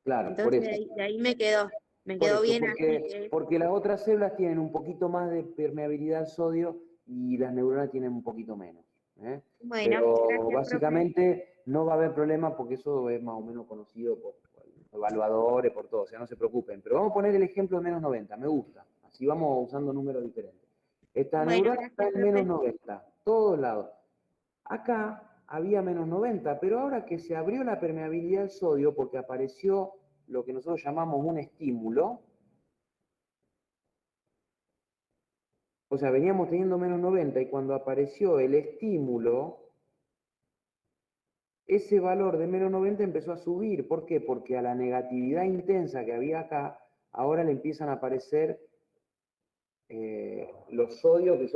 Claro, por Entonces eso. de ahí me Por quedó eso, bien así que, porque las otras células tienen un poquito más de permeabilidad al sodio y las neuronas tienen un poquito menos. bueno, Pero gracias, profe. básicamente no va a haber problema porque eso es más o menos conocido por evaluadores, por todo, o sea, no se preocupen. Pero vamos a poner el ejemplo de menos 90, me gusta. Así vamos usando números diferentes. Esta Bueno, neurona está gracias, en menos profe. 90, todos lados. Acá había menos 90, pero ahora que se abrió la permeabilidad al sodio porque apareció lo que nosotros llamamos un estímulo, o sea, veníamos teniendo menos 90 y cuando apareció el estímulo, ese valor de menos 90 empezó a subir. ¿Por qué? Porque a la negatividad intensa que había acá, ahora le empiezan a aparecer los sodios que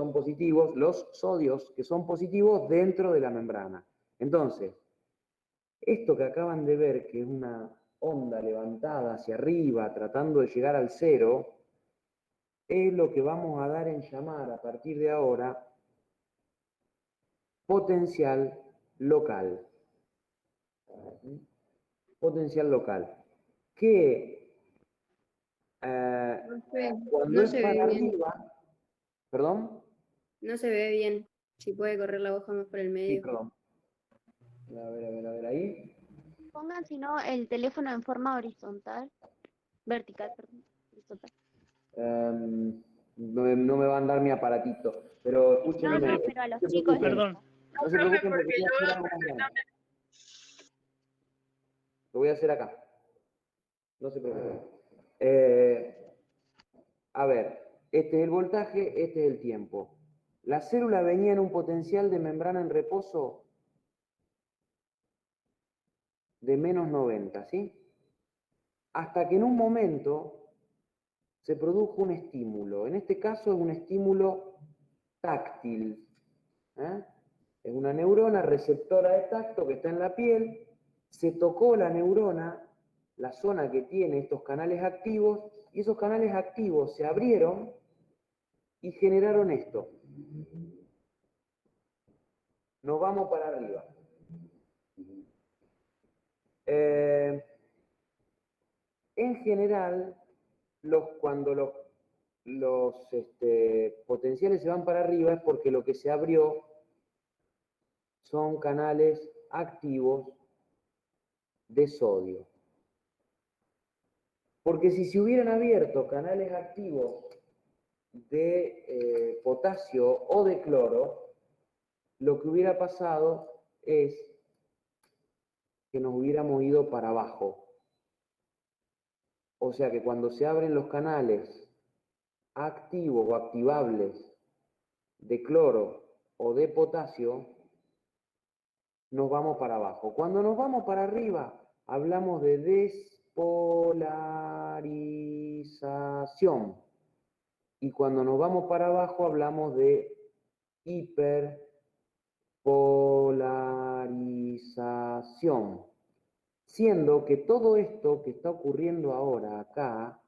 son positivos dentro de la membrana. Entonces, esto que acaban de ver, que es una onda levantada hacia arriba, tratando de llegar al cero, es lo que vamos a dar en llamar a partir de ahora potencial local. Potencial local. Que Profe, cuando no es se ve para bien. arriba, perdón, No se ve bien. Si puede correr la hoja más por el Sí, medio. perdón. A ver, ahí. Pongan, si no, el teléfono en forma horizontal. Vertical, perdón. Horizontal. No me va a andar mi aparatito, pero escúchenme. No, Profe, pero a No los se chicos. preocupen, perdón. no se Profe, preocupen porque porque voy a yo hacer veo algo más grande. perfectamente. Lo voy a hacer acá. No se preocupen. A ver, este es el voltaje, este es el tiempo. La célula venía en un potencial de membrana en reposo de menos 90, ¿sí? Hasta que en un momento se produjo un estímulo. En este caso es un estímulo táctil. ¿eh? Es una neurona receptora de tacto que está en la piel. Se tocó la neurona, la zona que tiene estos canales activos, y esos canales activos se abrieron y generaron esto. Nos vamos para arriba. En general, cuando los potenciales se van para arriba es porque lo que se abrió son canales activos de sodio. Porque si se hubieran abierto canales activos de potasio o de cloro, lo que hubiera pasado es que nos hubiéramos ido para abajo. O sea que cuando se abren los canales activos o activables de cloro o de potasio, nos vamos para abajo. Cuando nos vamos para arriba, hablamos de despolarización. Y cuando nos vamos para abajo, hablamos de hiperpolarización. Siendo que todo esto que está ocurriendo ahora acá,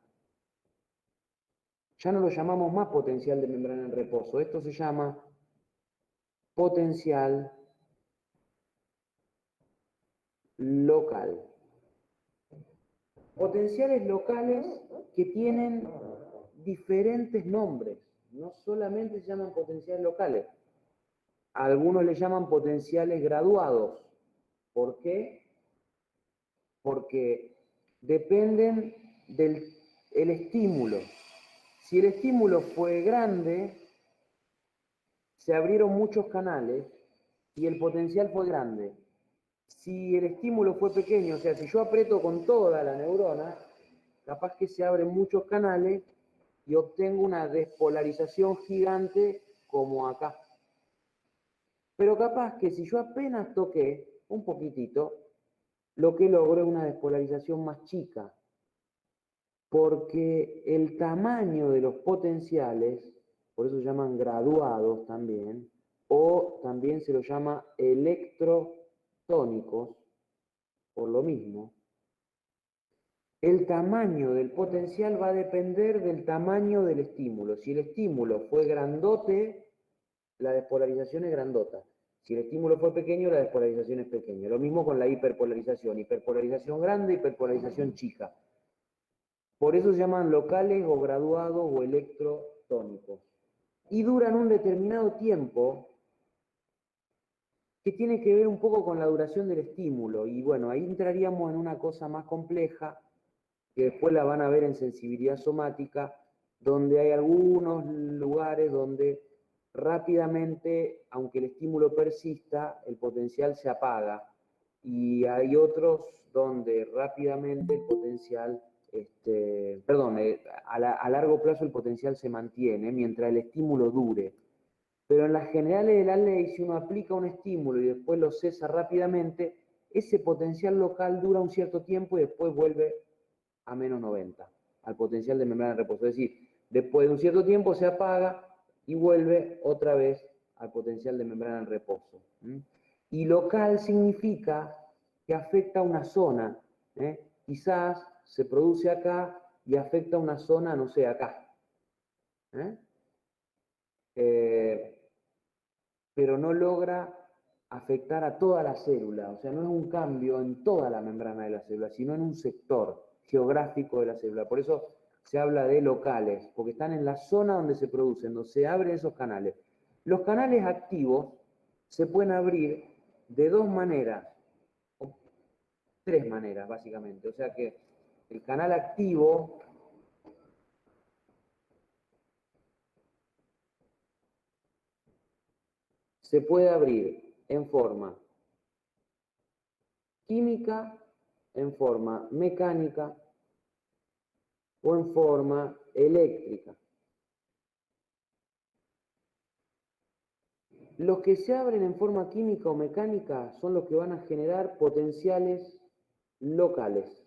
ya no lo llamamos más potencial de membrana en reposo. Esto se llama potencial local. Potenciales locales que tienen diferentes nombres, no solamente se llaman potenciales locales. Algunos le llaman potenciales graduados. ¿Por qué? Porque dependen del estímulo. Si el estímulo fue grande, se abrieron muchos canales y el potencial fue grande. Si el estímulo fue pequeño, o sea, si yo aprieto con toda la neurona, capaz que se abren muchos canales y obtengo una despolarización gigante como acá. Pero capaz que si yo apenas toqué un poquitito, lo que logro es una despolarización más chica. Porque el tamaño de los potenciales, por eso se llaman graduados también, o también se los llama electrotónicos, por lo mismo, el tamaño del potencial va a depender del tamaño del estímulo. Si el estímulo fue grandote, la despolarización es grandota. Si el estímulo fue pequeño, la despolarización es pequeña. Lo mismo con la hiperpolarización. Hiperpolarización grande, hiperpolarización chica. Por eso se llaman locales o graduados o electrotónicos. Y duran un determinado tiempo que tiene que ver un poco con la duración del estímulo. Y bueno, ahí entraríamos en una cosa más compleja, que después la van a ver en sensibilidad somática, donde hay algunos lugares donde rápidamente, aunque el estímulo persista, el potencial se apaga. Y hay otros donde rápidamente el potencial, a largo plazo el potencial se mantiene mientras el estímulo dure. Pero en las generales de la ley, si uno aplica un estímulo y después lo cesa rápidamente, ese potencial local dura un cierto tiempo y después vuelve a menos 90, al potencial de membrana de reposo. Es decir, después de un cierto tiempo se apaga y vuelve otra vez al potencial de membrana en reposo. Y local significa que afecta a una zona. Quizás se produce acá y afecta a una zona, no sé, acá. Pero no logra afectar a toda la célula. O sea, no es un cambio en toda la membrana de la célula, sino en un sector geográfico de la célula. Por eso se habla de locales, porque están en la zona donde se producen, donde se abren esos canales. Los canales activos se pueden abrir de dos maneras, o tres maneras básicamente. O sea que el canal activo se puede abrir en forma química, en forma mecánica o en forma eléctrica. Los que se abren en forma química o mecánica son los que van a generar potenciales locales.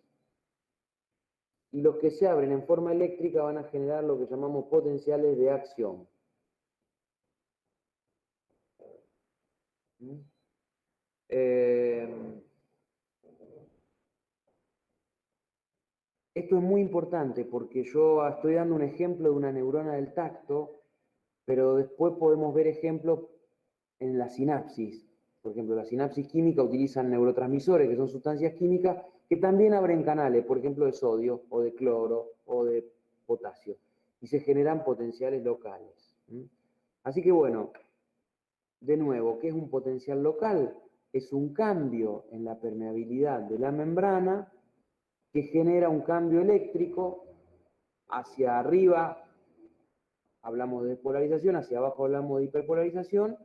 Y los que se abren en forma eléctrica van a generar lo que llamamos potenciales de acción. Esto es muy importante porque yo estoy dando un ejemplo de una neurona del tacto, pero después podemos ver ejemplos en la sinapsis. Por ejemplo, la sinapsis química utilizan neurotransmisores, que son sustancias químicas, que también abren canales, por ejemplo, de sodio, o de cloro, o de potasio, y se generan potenciales locales. Así que bueno, de nuevo, ¿qué es un potencial local? Es un cambio en la permeabilidad de la membrana que genera un cambio eléctrico hacia arriba, hablamos de despolarización, hacia abajo hablamos de hiperpolarización,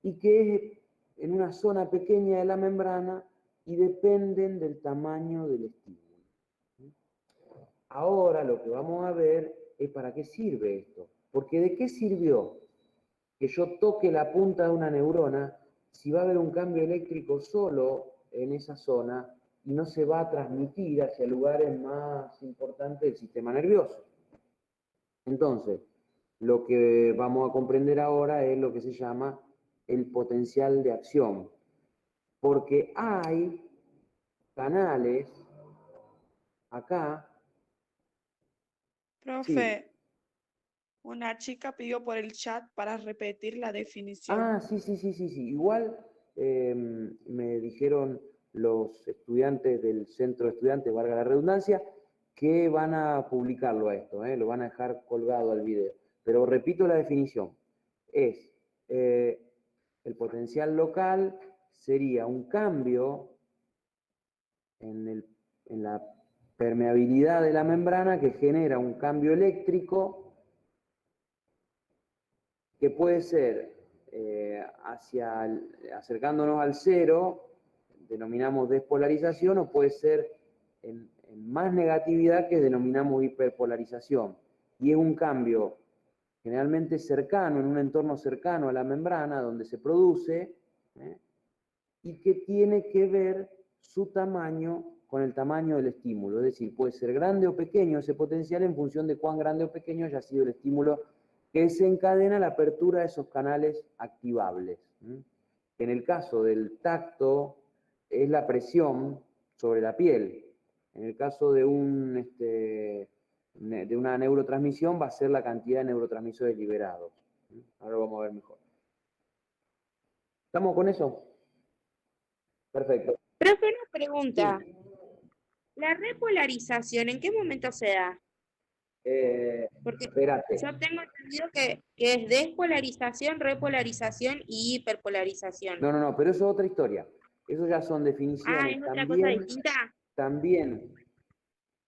y que es en una zona pequeña de la membrana y dependen del tamaño del estímulo. Ahora lo que vamos a ver es para qué sirve esto. Porque ¿de qué sirvió que yo toque la punta de una neurona si va a haber un cambio eléctrico solo en esa zona y no se va a transmitir hacia lugares más importantes del sistema nervioso? Entonces, lo que vamos a comprender ahora es lo que se llama el potencial de acción, porque hay canales acá. Profe, una chica pidió por el chat para repetir la definición. Ah, sí. Igual me dijeron los estudiantes del centro de estudiantes, valga la redundancia, que van a publicarlo a esto, lo van a dejar colgado al video. Pero repito la definición. Es el potencial local sería un cambio en la permeabilidad de la membrana que genera un cambio eléctrico que puede ser acercándonos al cero, denominamos despolarización, o puede ser en más negatividad, que denominamos hiperpolarización. Y es un cambio generalmente cercano, en un entorno cercano a la membrana donde se produce, y que tiene que ver su tamaño con el tamaño del estímulo. Es decir, puede ser grande o pequeño ese potencial en función de cuán grande o pequeño haya sido el estímulo que desencadena la apertura de esos canales activables. En el caso del tacto, es la presión sobre la piel. En el caso de una neurotransmisión, va a ser la cantidad de neurotransmisores liberados. Ahora lo vamos a ver mejor. ¿Estamos con eso? Perfecto. Profe, una pregunta. Sí. ¿La repolarización en qué momento se da? Porque Espérate. yo tengo entendido que es despolarización, repolarización y hiperpolarización. No, pero eso es otra historia. Eso ya son Ah, definiciones ¿es otra cosa también, distinta? también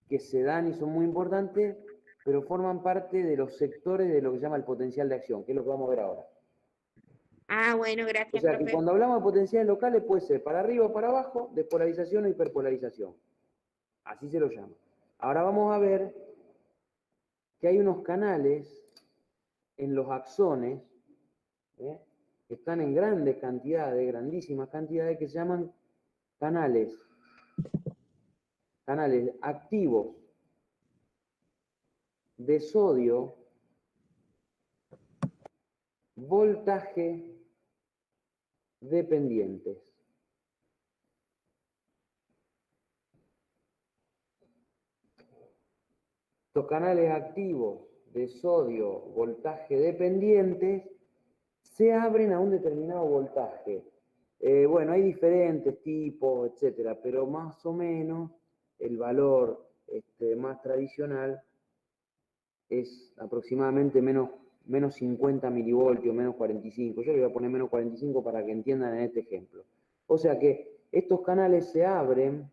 que se dan y son muy importantes, pero forman parte de los sectores de lo que se llama el potencial de acción, que es lo que vamos a ver ahora. Ah, bueno, O gracias, sea que profe. cuando hablamos de potenciales locales puede ser para arriba o para abajo, despolarización o hiperpolarización. Así se lo llama. Ahora vamos a ver que hay unos canales en los axones, que están en grandes cantidades, grandísimas cantidades, que se llaman canales activos de sodio, voltaje dependientes. Estos canales activos de sodio, voltaje dependientes, se abren a un determinado voltaje. Bueno, hay diferentes tipos, etcétera, pero más o menos el valor más tradicional es aproximadamente menos menos 50 milivoltios, menos 45. Yo le voy a poner menos 45 para que entiendan en este ejemplo. O sea que estos canales se abren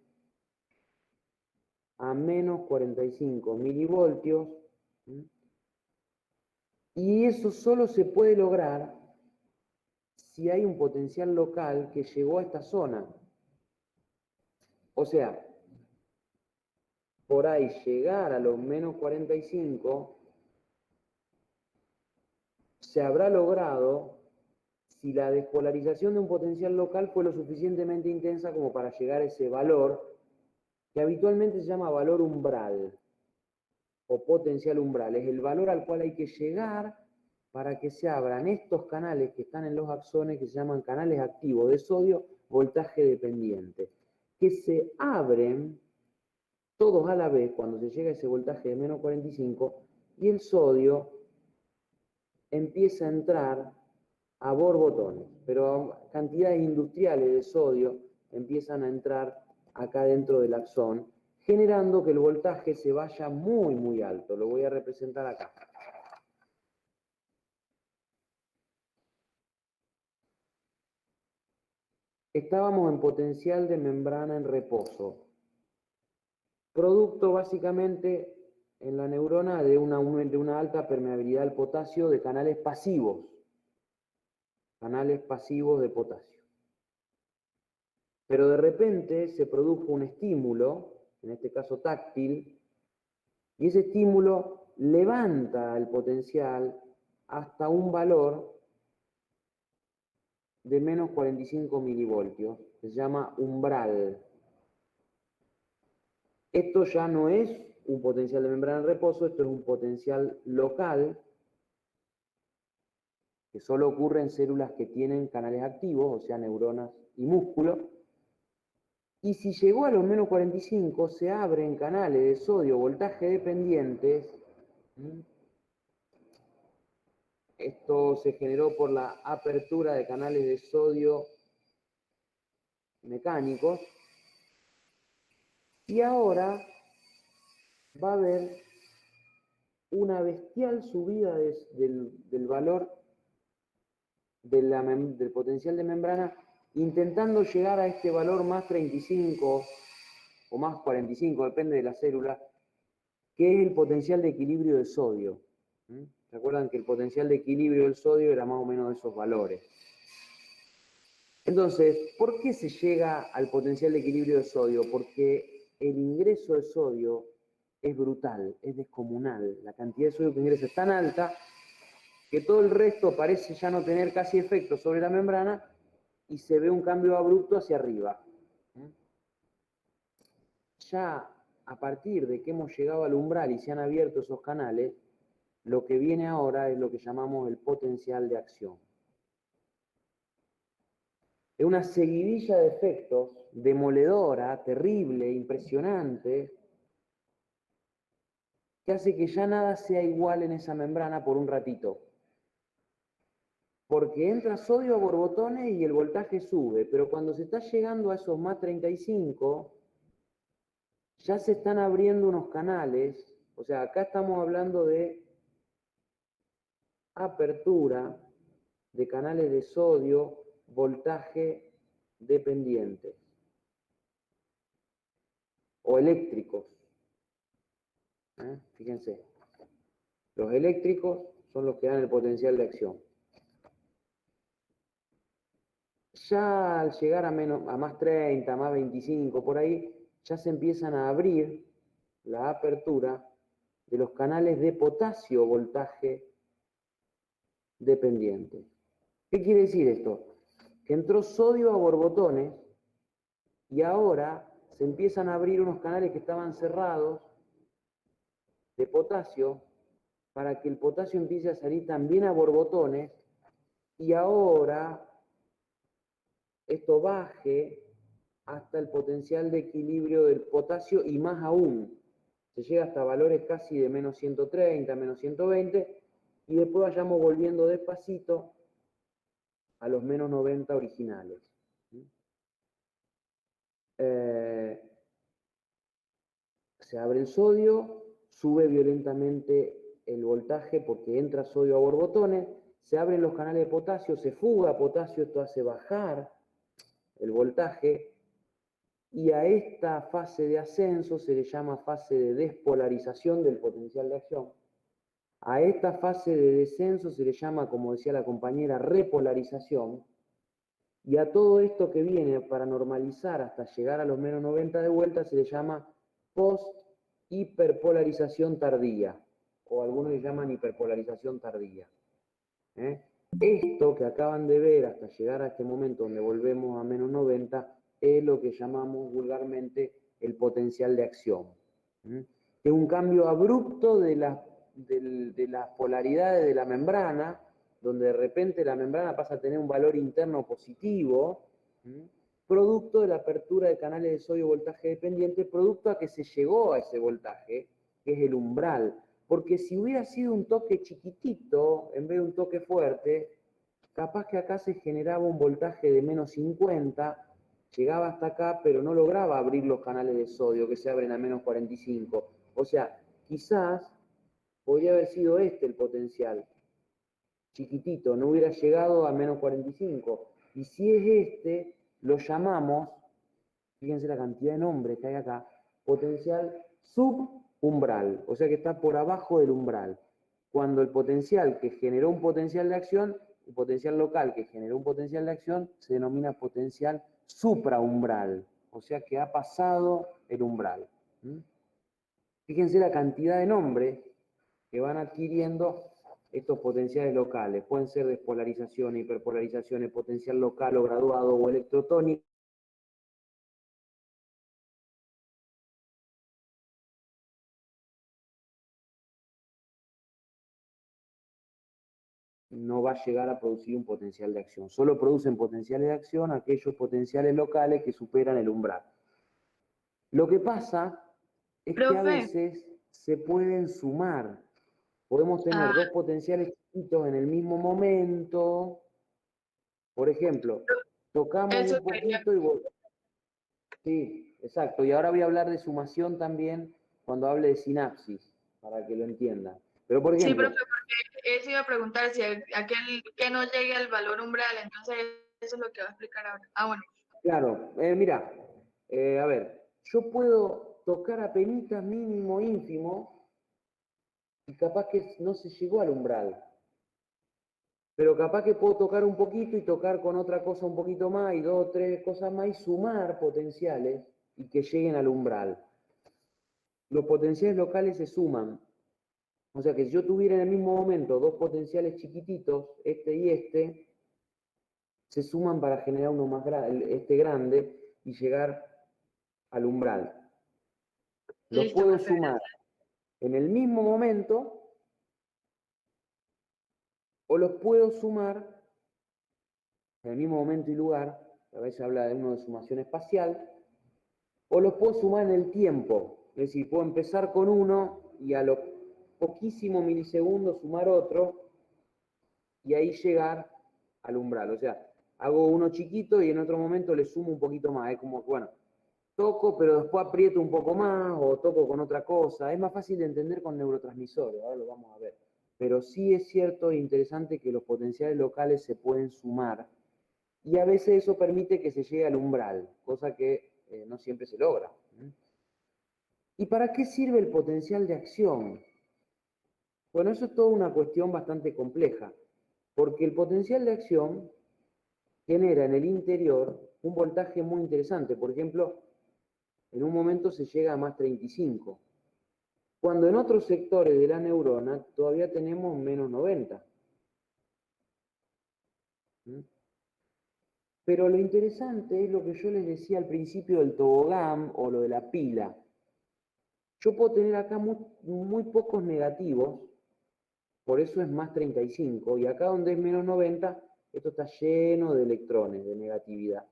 a menos 45 milivoltios, ¿sí? Y eso solo se puede lograr si hay un potencial local que llegó a esta zona. O sea, por ahí llegar a los menos 45 se habrá logrado si la despolarización de un potencial local fue lo suficientemente intensa como para llegar a ese valor que habitualmente se llama valor umbral o potencial umbral. Es el valor al cual hay que llegar para que se abran estos canales que están en los axones, que se llaman canales activos de sodio, voltaje dependiente, que se abren todos a la vez cuando se llega a ese voltaje de menos 45 y el sodio empieza a entrar a borbotones, pero cantidades industriales de sodio empiezan a entrar acá dentro del axón, generando que el voltaje se vaya muy, muy alto. Lo voy a representar acá. Estábamos en potencial de membrana en reposo, producto básicamente en la neurona de una alta permeabilidad al potasio de canales pasivos de potasio. Pero de repente se produjo un estímulo, en este caso táctil, y ese estímulo levanta el potencial hasta un valor de menos 45 milivoltios, que se llama umbral. Esto ya no es un potencial de membrana en reposo, esto es un potencial local que solo ocurre en células que tienen canales activos, o sea, neuronas y músculo. Y si llegó a los menos 45, se abren canales de sodio voltaje dependientes. Esto se generó por la apertura de canales de sodio mecánicos. Y ahora va a haber una bestial subida del valor del potencial de membrana, intentando llegar a este valor más 35 o más 45, depende de la célula, que es el potencial de equilibrio de sodio. ¿Se acuerdan que el potencial de equilibrio del sodio era más o menos de esos valores? Entonces, ¿por qué se llega al potencial de equilibrio de sodio? Porque el ingreso de sodio es brutal, es descomunal. La cantidad de sodio que ingresa es tan alta que todo el resto parece ya no tener casi efecto sobre la membrana y se ve un cambio abrupto hacia arriba. Ya a partir de que hemos llegado al umbral y se han abierto esos canales, lo que viene ahora es lo que llamamos el potencial de acción. Es una seguidilla de efectos demoledora, terrible, impresionante, que hace que ya nada sea igual en esa membrana por un ratito. Porque entra sodio a borbotones y el voltaje sube, pero cuando se está llegando a esos más 35, ya se están abriendo unos canales, o sea, acá estamos hablando de apertura de canales de sodio, voltaje dependientes o eléctricos. Fíjense, los eléctricos son los que dan el potencial de acción. Ya al llegar a más 30, más 25, por ahí, ya se empiezan a abrir la apertura de los canales de potasio voltaje dependiente. ¿Qué quiere decir esto? Que entró sodio a borbotones y ahora se empiezan a abrir unos canales que estaban cerrados de potasio para que el potasio empiece a salir también a borbotones y ahora esto baje hasta el potencial de equilibrio del potasio y más aún. Se llega hasta valores casi de menos 130, menos 120 y después vayamos volviendo despacito a los menos 90 originales. Se abre el sodio, sube violentamente el voltaje porque entra sodio a borbotones, se abren los canales de potasio, se fuga potasio, esto hace bajar el voltaje, y a esta fase de ascenso se le llama fase de despolarización del potencial de acción. A esta fase de descenso se le llama, como decía la compañera, repolarización. Y a todo esto que viene para normalizar hasta llegar a los menos 90 de vuelta se le llama post-hiperpolarización tardía, o algunos le llaman hiperpolarización tardía. Esto que acaban de ver hasta llegar a este momento donde volvemos a menos 90 es lo que llamamos vulgarmente el potencial de acción. Es un cambio abrupto de las polaridades de la membrana, donde de repente la membrana pasa a tener un valor interno positivo, producto de la apertura de canales de sodio voltaje dependiente, producto a que se llegó a ese voltaje, que es el umbral. Porque si hubiera sido un toque chiquitito, en vez de un toque fuerte, capaz que acá se generaba un voltaje de menos 50, llegaba hasta acá, pero no lograba abrir los canales de sodio que se abren a menos 45. O sea, quizás podría haber sido este el potencial, chiquitito, no hubiera llegado a menos 45. Y si es este, lo llamamos, fíjense la cantidad de nombres que hay acá, potencial subumbral, o sea que está por abajo del umbral. Cuando el potencial que generó un potencial de acción, el potencial local que generó un potencial de acción, se denomina potencial supraumbral, o sea que ha pasado el umbral. Fíjense la cantidad de nombres que van adquiriendo estos potenciales locales. Pueden ser despolarizaciones, hiperpolarizaciones, potencial local o graduado o electrotónico. No va a llegar a producir un potencial de acción. Solo producen potenciales de acción aquellos potenciales locales que superan el umbral. Lo que pasa es que a Profe, veces se pueden sumar. Podemos tener dos potenciales chiquitos en el mismo momento. Por ejemplo, tocamos eso un quería. poquito y volvemos. Sí, exacto. Y ahora voy a hablar de sumación también cuando hable de sinapsis, para que lo entiendan. Pero por Sí, ejemplo, profe, porque eso iba a preguntar si aquel que no llegue al valor umbral, entonces eso es lo que va a explicar ahora. Ah, bueno. claro, mira, a ver, yo puedo tocar apenitas mínimo ínfimo y capaz que no se llegó al umbral. Pero capaz que puedo tocar un poquito y tocar con otra cosa un poquito más y dos o tres cosas más y sumar potenciales y que lleguen al umbral. Los potenciales locales se suman. O sea que si yo tuviera en el mismo momento dos potenciales chiquititos, este y este, se suman para generar uno más grande, este grande, y llegar al umbral. Los Listo, puedo profe. sumar en el mismo momento o los puedo sumar en el mismo momento y lugar, a veces habla de uno de sumación espacial, o los puedo sumar en el tiempo. Es decir, puedo empezar con uno y a los poquísimos milisegundos sumar otro y ahí llegar al umbral. O sea, hago uno chiquito y en otro momento le sumo un poquito más. Es como, bueno, toco, pero después aprieto un poco más o toco con otra cosa. Es más fácil de entender con neurotransmisores, ahora lo vamos a ver. Pero sí es cierto e interesante que los potenciales locales se pueden sumar y a veces eso permite que se llegue al umbral, cosa que no siempre se logra. ¿Y para qué sirve el potencial de acción? Bueno, eso es toda una cuestión bastante compleja, porque el potencial de acción genera en el interior un voltaje muy interesante. Por ejemplo, en un momento se llega a más 35, cuando en otros sectores de la neurona todavía tenemos menos 90. Pero lo interesante es lo que yo les decía al principio del tobogán o lo de la pila. Yo puedo tener acá muy pocos negativos, por eso es más 35, y acá donde es menos 90, esto está lleno de electrones, de negatividad.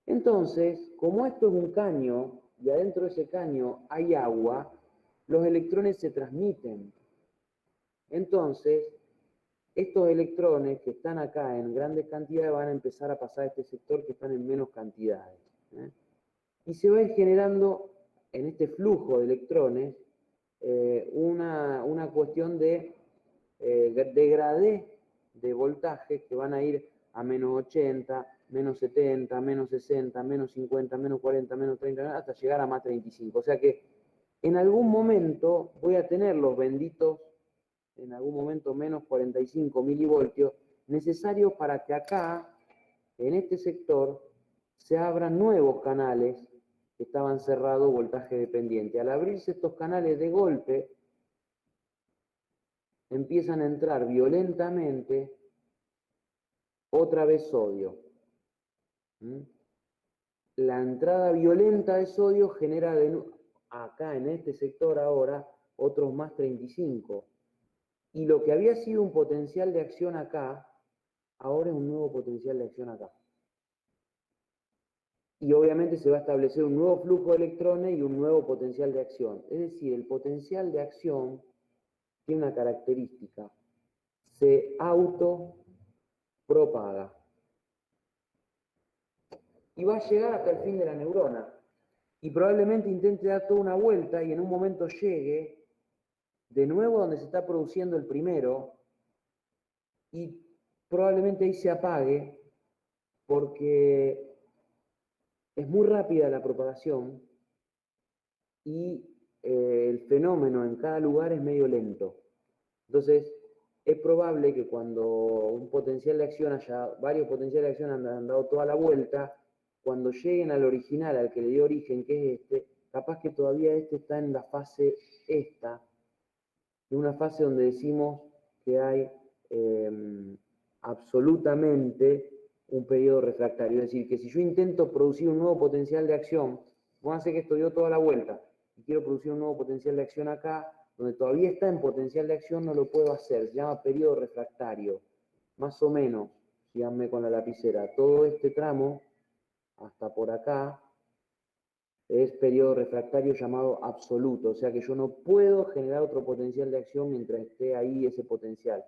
Entonces, como esto es un caño, y adentro de ese caño hay agua, los electrones se transmiten. Entonces, estos electrones que están acá en grandes cantidades van a empezar a pasar a este sector que están en menos cantidades. Y se va a ir generando en este flujo de electrones una cuestión de degradé de voltaje que van a ir a menos 80, menos 70, menos 60, menos 50, menos 40, menos 30, hasta llegar a más 35. O sea que en algún momento voy a tener los benditos, en algún momento menos 45 milivoltios, necesarios para que acá, en este sector, se abran nuevos canales que estaban cerrados voltaje dependiente. Al abrirse estos canales de golpe, empiezan a entrar violentamente otra vez sodio. ¿Mm? La entrada violenta de sodio genera acá en este sector ahora otros más 35. Y lo que había sido un potencial de acción acá, ahora es un nuevo potencial de acción acá. Y obviamente se va a establecer un nuevo flujo de electrones y un nuevo potencial de acción. Es decir, el potencial de acción tiene una característica: se autopropaga. Y va a llegar hasta el fin de la neurona. Y probablemente intente dar toda una vuelta y en un momento llegue de nuevo donde se está produciendo el primero y probablemente ahí se apague porque es muy rápida la propagación y el fenómeno en cada lugar es medio lento. Entonces, es probable que cuando un potencial de acción varios potenciales de acción han dado toda la vuelta, cuando lleguen al original, al que le dio origen, que es este, capaz que todavía este está en la fase esta, en una fase donde decimos que hay absolutamente un periodo refractario. Es decir, que si yo intento producir un nuevo potencial de acción, vamos a hacer que esto dio toda la vuelta, y quiero producir un nuevo potencial de acción acá, donde todavía está en potencial de acción, no lo puedo hacer. Se llama periodo refractario. Más o menos, síganme con la lapicera, todo este tramo, hasta por acá, es periodo refractario llamado absoluto, o sea que yo no puedo generar otro potencial de acción mientras esté ahí ese potencial.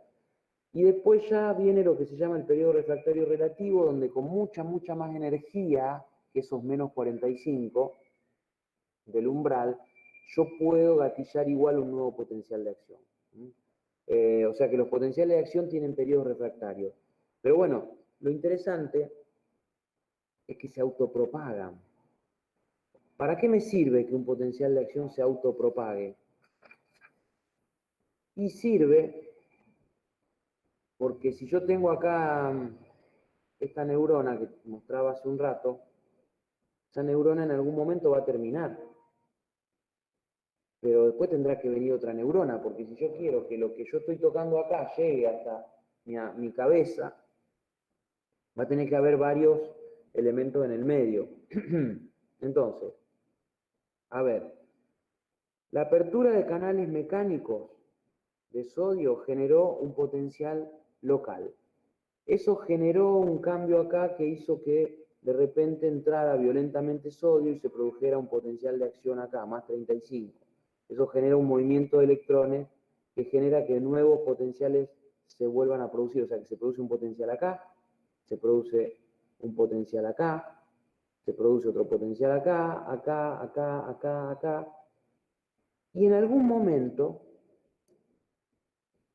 Y después ya viene lo que se llama el periodo refractario relativo, donde con mucha más energía, que esos menos 45 del umbral, yo puedo gatillar igual un nuevo potencial de acción. O sea que los potenciales de acción tienen periodos refractarios. Pero bueno, lo interesante es que se autopropagan. ¿Para qué me sirve que un potencial de acción se autopropague? Y sirve porque si yo tengo acá esta neurona que mostraba hace un rato, esa neurona en algún momento va a terminar. Pero después tendrá que venir otra neurona, porque si yo quiero que lo que yo estoy tocando acá llegue hasta mi cabeza, va a tener que haber varios elementos en el medio. Entonces, a ver, la apertura de canales mecánicos de sodio generó un potencial local. Eso generó un cambio acá que hizo que de repente entrara violentamente sodio y se produjera un potencial de acción acá, más 35. Eso genera un movimiento de electrones que genera que nuevos potenciales se vuelvan a producir. O sea, que se produce un potencial acá, se produce un potencial acá, se produce otro potencial acá, acá, acá, acá, acá. Y en algún momento,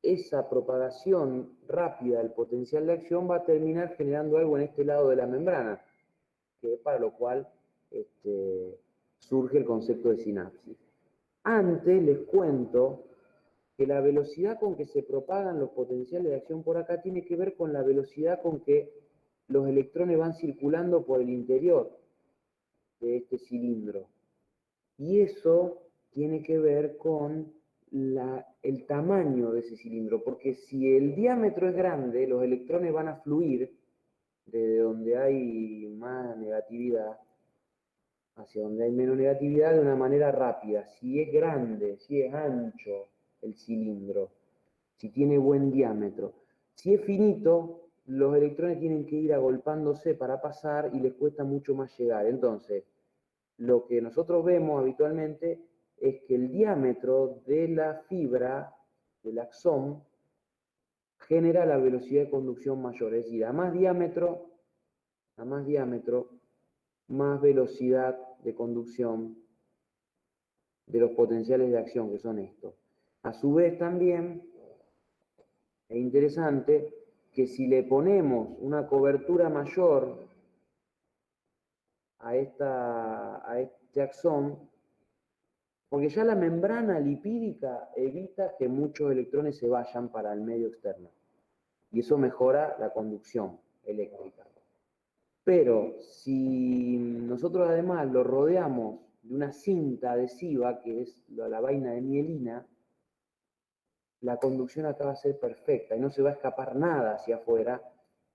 esa propagación rápida del potencial de acción va a terminar generando algo en este lado de la membrana, que es para lo cual surge el concepto de sinapsis. Antes les cuento que la velocidad con que se propagan los potenciales de acción por acá tiene que ver con la velocidad con que los electrones van circulando por el interior de este cilindro. Y eso tiene que ver con el tamaño de ese cilindro, porque si el diámetro es grande, los electrones van a fluir desde donde hay más negatividad hacia donde hay menos negatividad de una manera rápida. Si es grande, si es ancho el cilindro, si tiene buen diámetro. Si es finito, los electrones tienen que ir agolpándose para pasar y les cuesta mucho más llegar. Entonces, lo que nosotros vemos habitualmente es que el diámetro de la fibra, del axón, genera la velocidad de conducción mayor. Es decir, a más diámetro, más velocidad de conducción de los potenciales de acción, que son estos. A su vez también es interesante que si le ponemos una cobertura mayor a este axón, porque ya la membrana lipídica evita que muchos electrones se vayan para el medio externo, y eso mejora la conducción eléctrica. Pero si nosotros además lo rodeamos de una cinta adhesiva, que es la vaina de mielina, la conducción acá va a ser perfecta y no se va a escapar nada hacia afuera,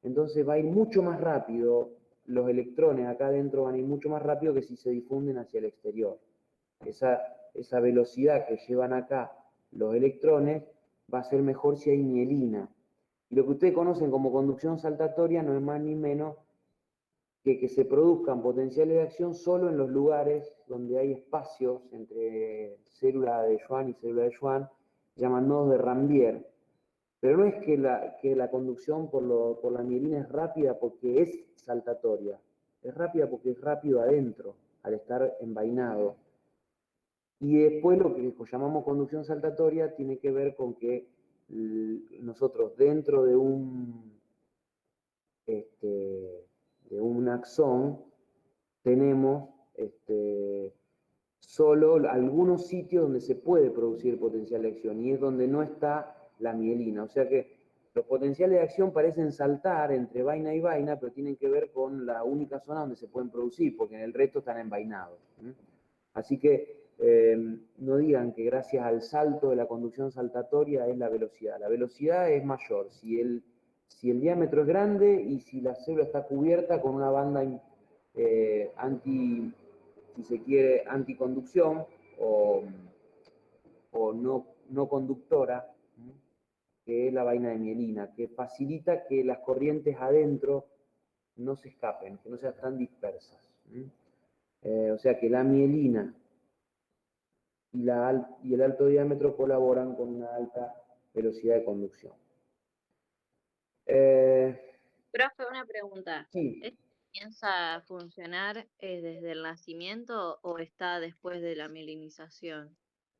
entonces va a ir mucho más rápido, los electrones acá adentro van a ir mucho más rápido que si se difunden hacia el exterior. Esa velocidad que llevan acá los electrones va a ser mejor si hay mielina. Y lo que ustedes conocen como conducción saltatoria no es más ni menos que se produzcan potenciales de acción solo en los lugares donde hay espacios entre célula de Schwann y célula de Schwann, llaman nodos de Rambier. Pero no es que la conducción por la mielina es rápida porque es saltatoria, es rápida porque es rápido adentro, al estar envainado. Y después lo que llamamos conducción saltatoria tiene que ver con que nosotros dentro de un axón tenemos solo algunos sitios donde se puede producir potencial de acción y es donde no está la mielina. O sea que los potenciales de acción parecen saltar entre vaina y vaina, pero tienen que ver con la única zona donde se pueden producir, porque en el resto están envainados. Así que no digan que gracias al salto de la conducción saltatoria es la velocidad. La velocidad es mayor si el diámetro es grande y si la célula está cubierta con una banda si se quiere, anticonducción o no conductora, que es la vaina de mielina, que facilita que las corrientes adentro no se escapen, que no sean tan dispersas. O sea que la mielina y el alto diámetro colaboran con una alta velocidad de conducción. Profe, una pregunta. Sí. ¿Esto comienza a funcionar desde el nacimiento o está después de la mielinización?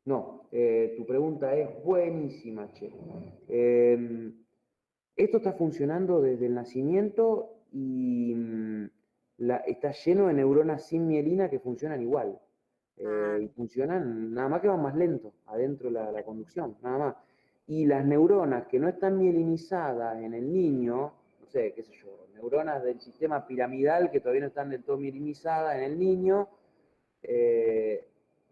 No, tu pregunta es buenísima, che. Esto está funcionando desde el nacimiento y está lleno de neuronas sin mielina que funcionan igual. Y funcionan, nada más que van más lento adentro la conducción, nada más. Y las neuronas que no están mielinizadas en el niño, no sé, qué sé yo, neuronas del sistema piramidal que todavía no están del todo mielinizadas en el niño,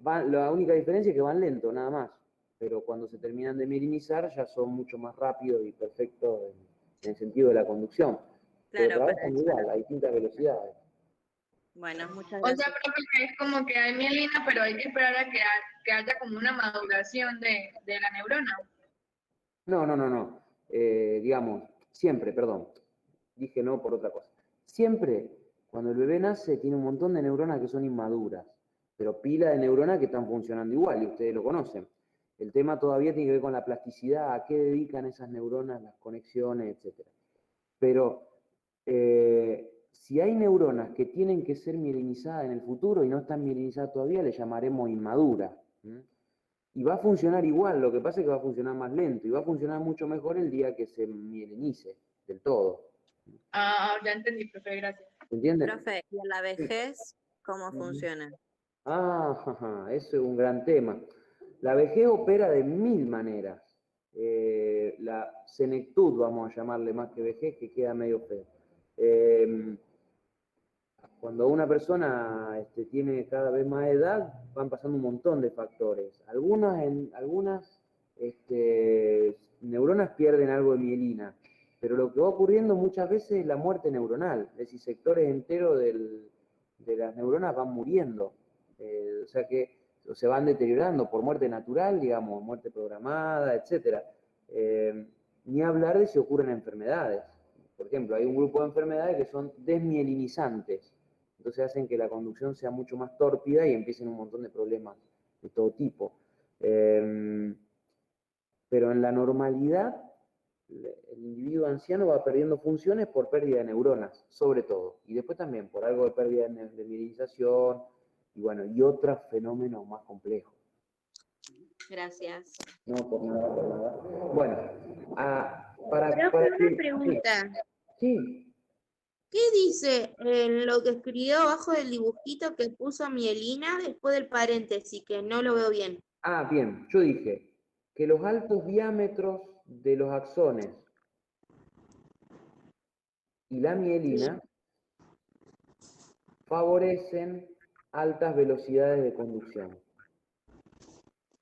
la única diferencia es que van lento, nada más. Pero cuando se terminan de mielinizar ya son mucho más rápidos y perfectos en el sentido de la conducción. Pero trabajan igual, a distintas velocidades. Bueno, muchas O sea, gracias. profe, que es como que hay mielina, pero hay que esperar a que haya como una maduración de la neurona. No. Digamos, siempre, perdón, dije no por otra cosa. Siempre, cuando el bebé nace, tiene un montón de neuronas que son inmaduras, pero pila de neuronas que están funcionando igual, y ustedes lo conocen. El tema todavía tiene que ver con la plasticidad, a qué dedican esas neuronas, las conexiones, etc. Pero si hay neuronas que tienen que ser mielinizadas en el futuro y no están mielinizadas todavía, le llamaremos inmaduras. Y va a funcionar igual, lo que pasa es que va a funcionar más lento y va a funcionar mucho mejor el día que se mielinice del todo. Ah, ya entendí, profe, gracias. ¿Entienden? Profe, ¿y en la vejez cómo funciona? Eso es un gran tema. La vejez opera de 1000 maneras. La senectud, vamos a llamarle más que vejez, que queda medio feo. Cuando una persona tiene cada vez más edad, van pasando un montón de factores. Algunas neuronas pierden algo de mielina, pero lo que va ocurriendo muchas veces es la muerte neuronal, es decir, sectores enteros de las neuronas van muriendo, o sea que se van deteriorando por muerte natural, digamos, muerte programada, etc. Ni hablar de si ocurren enfermedades. Por ejemplo, hay un grupo de enfermedades que son desmielinizantes, entonces hacen que la conducción sea mucho más tórpida y empiecen un montón de problemas de todo tipo. Pero en la normalidad, el individuo anciano va perdiendo funciones por pérdida de neuronas, sobre todo, y después también por algo de pérdida de mielinización y bueno, y otros fenómenos más complejos. Gracias. No, por nada, por nada. Bueno, para Profe, que... una pregunta. Sí, ¿Qué dice en lo que escribió abajo del dibujito que puso Mielina después del paréntesis? Que no lo veo bien. bien, yo dije que los altos diámetros de los axones y la mielina favorecen altas velocidades de conducción.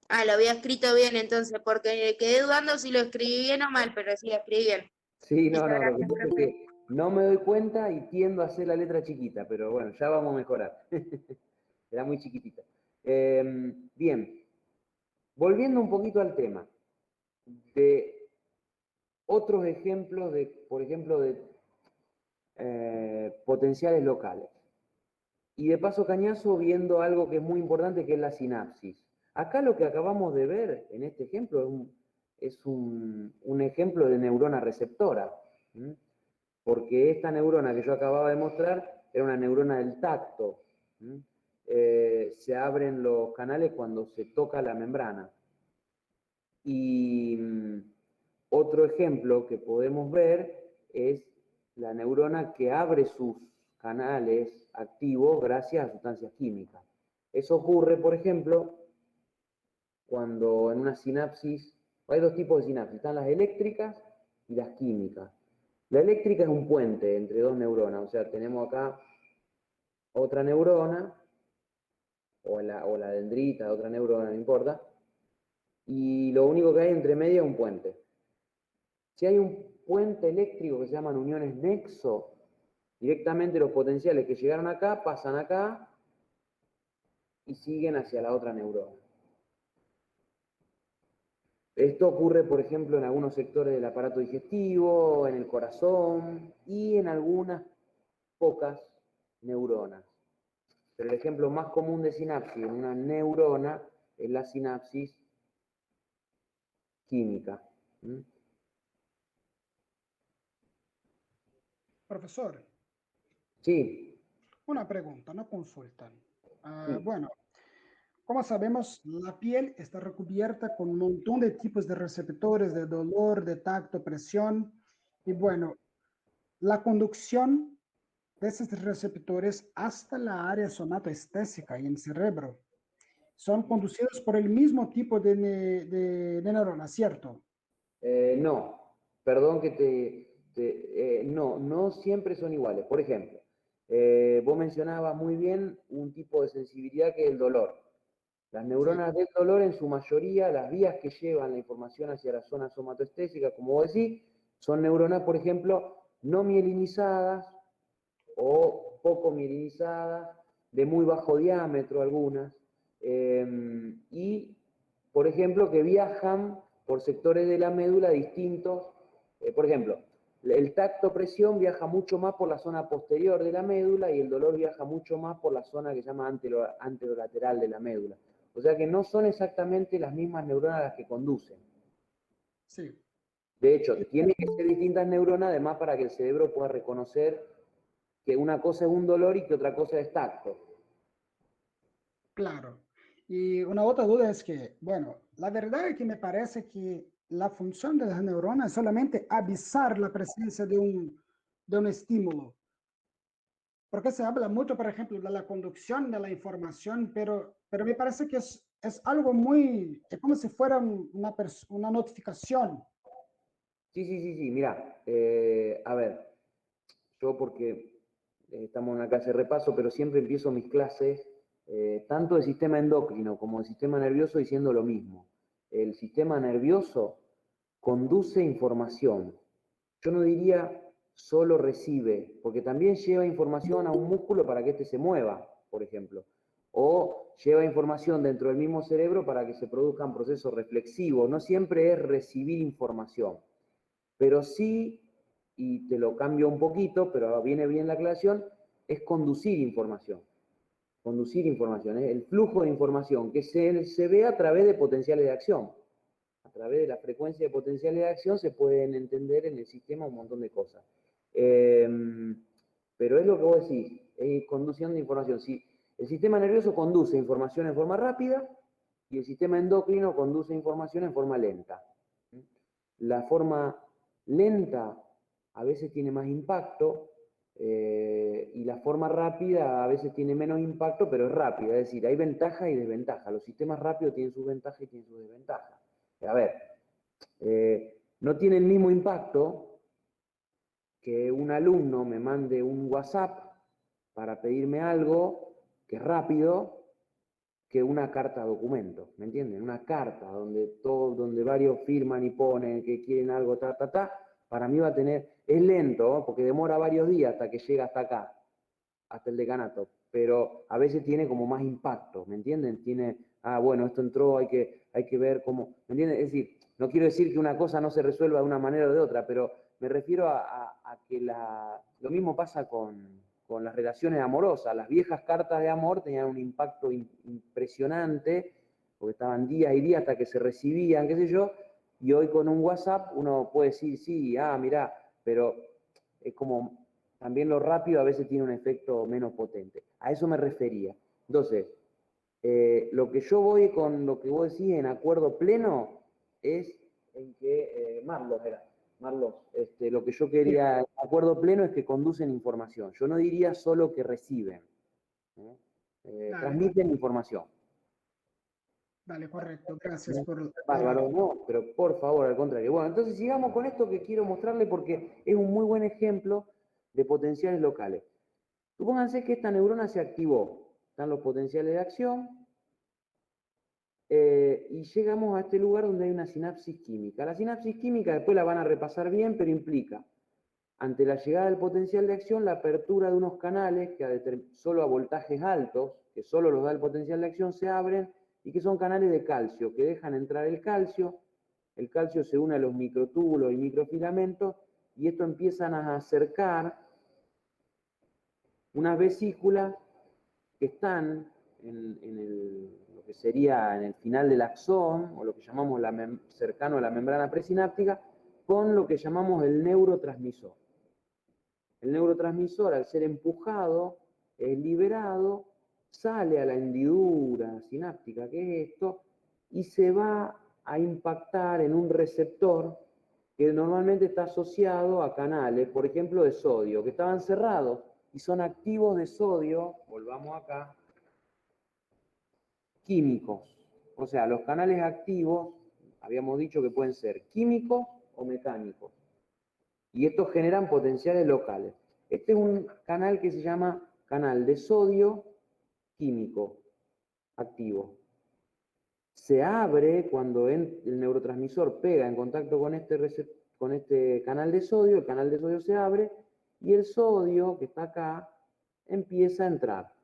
Ah, lo había escrito bien entonces, porque quedé dudando si lo escribí bien o mal, pero sí lo escribí bien. Sí, Muchas no, lo que gracias, pasa es profe. que no me doy cuenta y tiendo a hacer la letra chiquita, pero bueno, ya vamos a mejorar. Era muy chiquitita. Bien, volviendo un poquito al tema, de otros ejemplos de, por ejemplo, de potenciales locales. Y de paso cañazo viendo algo que es muy importante, que es la sinapsis. Acá lo que acabamos de ver en este ejemplo es un ejemplo de neurona receptora. ¿Mm? Porque esta neurona que yo acababa de mostrar era una neurona del tacto. ¿Mm? Se abren los canales cuando se toca la membrana. Y otro ejemplo que podemos ver es la neurona que abre sus canales activos gracias a sustancias químicas. Eso ocurre, por ejemplo, cuando en una sinapsis, hay dos tipos de sinapsis, están las eléctricas y las químicas. La eléctrica es un puente entre dos neuronas, o sea, tenemos acá otra neurona, o la dendrita de otra neurona, no importa, y lo único que hay entre medio es un puente. Si hay un puente eléctrico que se llaman uniones nexo, directamente los potenciales que llegaron acá pasan acá y siguen hacia la otra neurona. Esto ocurre, por ejemplo, en algunos sectores del aparato digestivo, en el corazón y en algunas pocas neuronas. Pero el ejemplo más común de sinapsis en una neurona es la sinapsis química. ¿Mm? Profesor, Sí, una pregunta, una consulta. sí. Bueno, como sabemos, la piel está recubierta con un montón de tipos de receptores de dolor, de tacto, presión. Y bueno, la conducción de esos receptores hasta la área somatoestésica y en el cerebro son conducidos por el mismo tipo de neurona, ¿cierto? No, perdón que no siempre son iguales. Por ejemplo, vos mencionabas muy bien un tipo de sensibilidad que es el dolor. Las Sí, neuronas del dolor, en su mayoría, las vías que llevan la información hacia la zona somatoestésica, como vos decís, son neuronas, por ejemplo, no mielinizadas o poco mielinizadas, de muy bajo diámetro algunas, y, por ejemplo, que viajan por sectores de la médula distintos. Por ejemplo, el tacto presión viaja mucho más por la zona posterior de la médula y el dolor viaja mucho más por la zona que se llama anterolateral de la médula. O sea que no son exactamente las mismas neuronas las que conducen. sí. De hecho, tienen que ser distintas neuronas además para que el cerebro pueda reconocer que una cosa es un dolor y que otra cosa es tacto. Claro. Y una otra duda es que, bueno, la verdad es que me parece que la función de las neuronas es solamente avisar la presencia de un estímulo. Porque se habla mucho, por ejemplo, de la conducción de la información, pero me parece que es algo muy, es como si fuera una notificación. Sí, sí, sí, sí, mira, a ver, yo porque estamos en una clase de repaso, pero siempre empiezo mis clases, tanto de sistema endocrino como de sistema nervioso, diciendo lo mismo. El sistema nervioso conduce información. Yo no diría solo recibe, porque también lleva información a un músculo para que éste se mueva, por ejemplo. O lleva información dentro del mismo cerebro para que se produzcan procesos reflexivos. No siempre es recibir información, pero sí, y te lo cambio un poquito, pero viene bien la aclaración, es conducir información. Conducir información, es el flujo de información que se ve a través de potenciales de acción. A través de la frecuencia de potenciales de acción se pueden entender en el sistema un montón de cosas. Pero es lo que vos decís, es conducción de información. Si el sistema nervioso conduce información en forma rápida y el sistema endocrino conduce información en forma lenta. La forma lenta a veces tiene más impacto y la forma rápida a veces tiene menos impacto, pero es rápida. Es decir, hay ventajas y desventajas. Los sistemas rápidos tienen sus ventajas y tienen sus desventajas. A ver, no tiene el mismo impacto que un alumno me mande un WhatsApp para pedirme algo que es rápido, que una carta documento, ¿me entienden? Una carta donde varios firman y ponen que quieren algo, para mí va a tener, es lento, porque demora varios días hasta que llega hasta acá, hasta el decanato, pero a veces tiene como más impacto, ¿me entienden? Tiene, bueno, esto entró, hay que ver cómo, ¿me entienden? Es decir, no quiero decir que una cosa no se resuelva de una manera o de otra, pero me refiero a que lo mismo pasa con las relaciones amorosas. Las viejas cartas de amor tenían un impacto impresionante, porque estaban días y días hasta que se recibían, qué sé yo, y hoy con un WhatsApp uno puede decir, sí, mirá, pero es como, también lo rápido a veces tiene un efecto menos potente. A eso me refería. Entonces, lo que yo voy con lo que vos decís en acuerdo pleno es en que, Marlos, lo que yo quería, en acuerdo pleno es que conducen información. Yo no diría solo que reciben, ¿no? Transmiten información. Dale, correcto. Gracias por... Bárbaro, no, pero por favor, al contrario. Bueno, entonces sigamos con esto que quiero mostrarle porque es un muy buen ejemplo de potenciales locales. Supónganse que esta neurona se activó. Están los potenciales de acción. Y llegamos a este lugar donde hay una sinapsis química. La sinapsis química después la van a repasar bien, pero implica, ante la llegada del potencial de acción, la apertura de unos canales que solo a voltajes altos, que solo los da el potencial de acción, se abren y que son canales de calcio, que dejan entrar el calcio se une a los microtúbulos y microfilamentos, y esto empiezan a acercar unas vesículas que están lo que sería en el final del axón, o lo que llamamos cercano a la membrana presináptica, con lo que llamamos el neurotransmisor. El neurotransmisor, al ser empujado, es liberado, sale a la hendidura sináptica, que es esto, y se va a impactar en un receptor que normalmente está asociado a canales, por ejemplo, de sodio, que estaban cerrados y son activos de sodio, volvamos acá, químicos. O sea, los canales activos, habíamos dicho que pueden ser químicos o mecánicos. Y estos generan potenciales locales. Este es un canal que se llama canal de sodio químico activo. Se abre cuando el neurotransmisor pega en contacto con este canal de sodio, el canal de sodio se abre y el sodio que está acá empieza a entrar.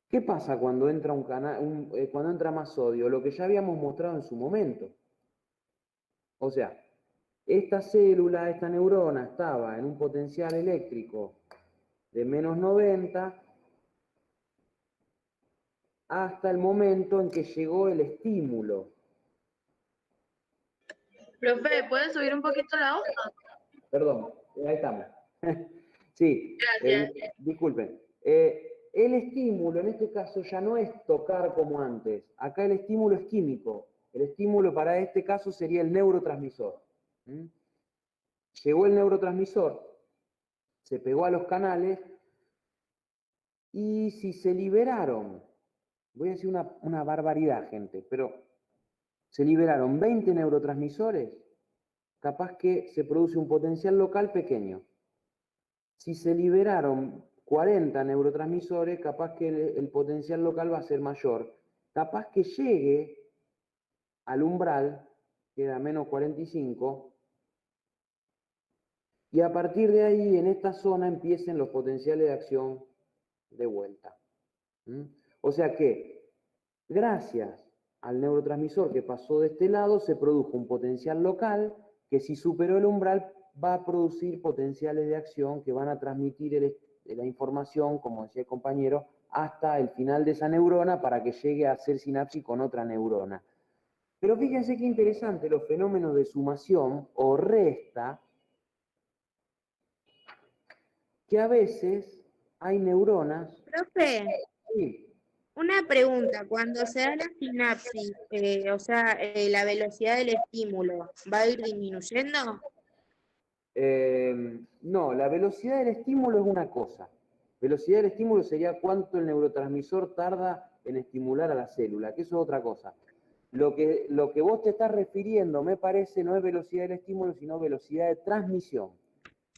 ¿Qué pasa cuando entra cuando entra más sodio? Lo que ya habíamos mostrado en su momento. O sea, esta célula, esta neurona, estaba en un potencial eléctrico de menos 90 hasta el momento en que llegó el estímulo. Profe, ¿puedes subir un poquito la voz? Perdón, ahí estamos. Sí, Gracias. disculpen. El estímulo en este caso ya no es tocar como antes. Acá el estímulo es químico. El estímulo para este caso sería el neurotransmisor. Llegó el neurotransmisor, se pegó a los canales y si se liberaron, voy a decir una barbaridad, gente, pero se liberaron 20 neurotransmisores, capaz que se produce un potencial local pequeño. Si se liberaron 40 neurotransmisores, capaz que el potencial local va a ser mayor. Capaz que llegue al umbral, queda menos 45, y a partir de ahí, en esta zona, empiecen los potenciales de acción de vuelta. O sea que, gracias al neurotransmisor que pasó de este lado, se produjo un potencial local que si superó el umbral va a producir potenciales de acción que van a transmitir la información, como decía el compañero, hasta el final de esa neurona para que llegue a hacer sinapsis con otra neurona. Pero fíjense qué interesante los fenómenos de sumación o resta, que a veces hay neuronas... Profe, Sí. Una pregunta, cuando se da la sinapsis, o sea, la velocidad del estímulo, ¿va a ir disminuyendo? No, la velocidad del estímulo es una cosa. Velocidad del estímulo sería cuánto el neurotransmisor tarda en estimular a la célula, que eso es otra cosa. Lo que vos te estás refiriendo, me parece, no es velocidad del estímulo, sino velocidad de transmisión.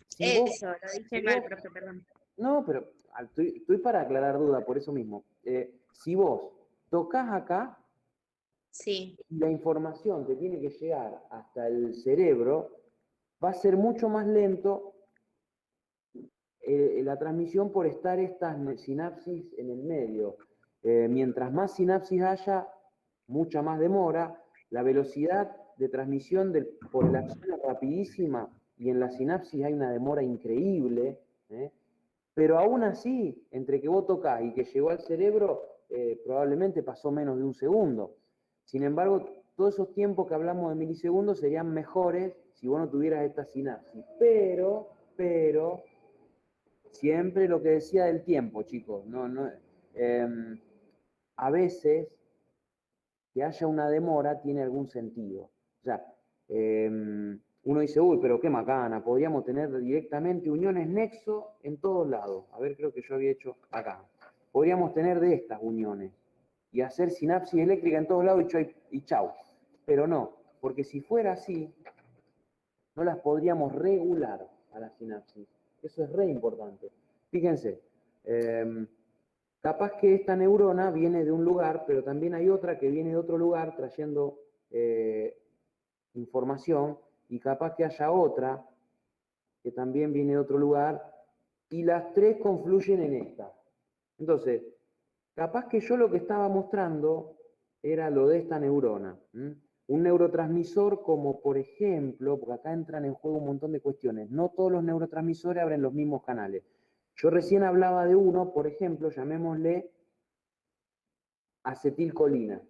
Si vos- Eso, lo dije si mal, vos- profe, perdón. no, pero estoy para aclarar duda, por eso mismo. Si vos tocas acá, Sí, y la información que tiene que llegar hasta el cerebro, va a ser mucho más lento la transmisión por estar estas sinapsis en el medio. Mientras más sinapsis haya, mucha más demora. La velocidad de transmisión por el axón es rapidísima y en la sinapsis hay una demora increíble. Pero aún así, entre que vos tocás y que llegó al cerebro, probablemente pasó menos de un segundo. Sin embargo, todos esos tiempos que hablamos de milisegundos serían mejores si vos no tuvieras esta sinapsis. Pero, siempre lo que decía del tiempo, chicos, a veces que haya una demora tiene algún sentido. O sea, uno dice, uy, pero qué macana, podríamos tener directamente uniones nexo en todos lados. A ver, creo que yo había hecho acá. Podríamos tener de estas uniones y hacer sinapsis eléctrica en todos lados y chau. Pero no, porque si fuera así, no las podríamos regular a la sinapsis. Eso es re importante. Fíjense, capaz que esta neurona viene de un lugar, pero también hay otra que viene de otro lugar trayendo información, y capaz que haya otra que también viene de otro lugar, y las tres confluyen en esta. Entonces, capaz que yo lo que estaba mostrando era lo de esta neurona. Un neurotransmisor como, por ejemplo, porque acá entran en juego un montón de cuestiones, no todos los neurotransmisores abren los mismos canales. Yo recién hablaba de uno, por ejemplo, llamémosle acetilcolina.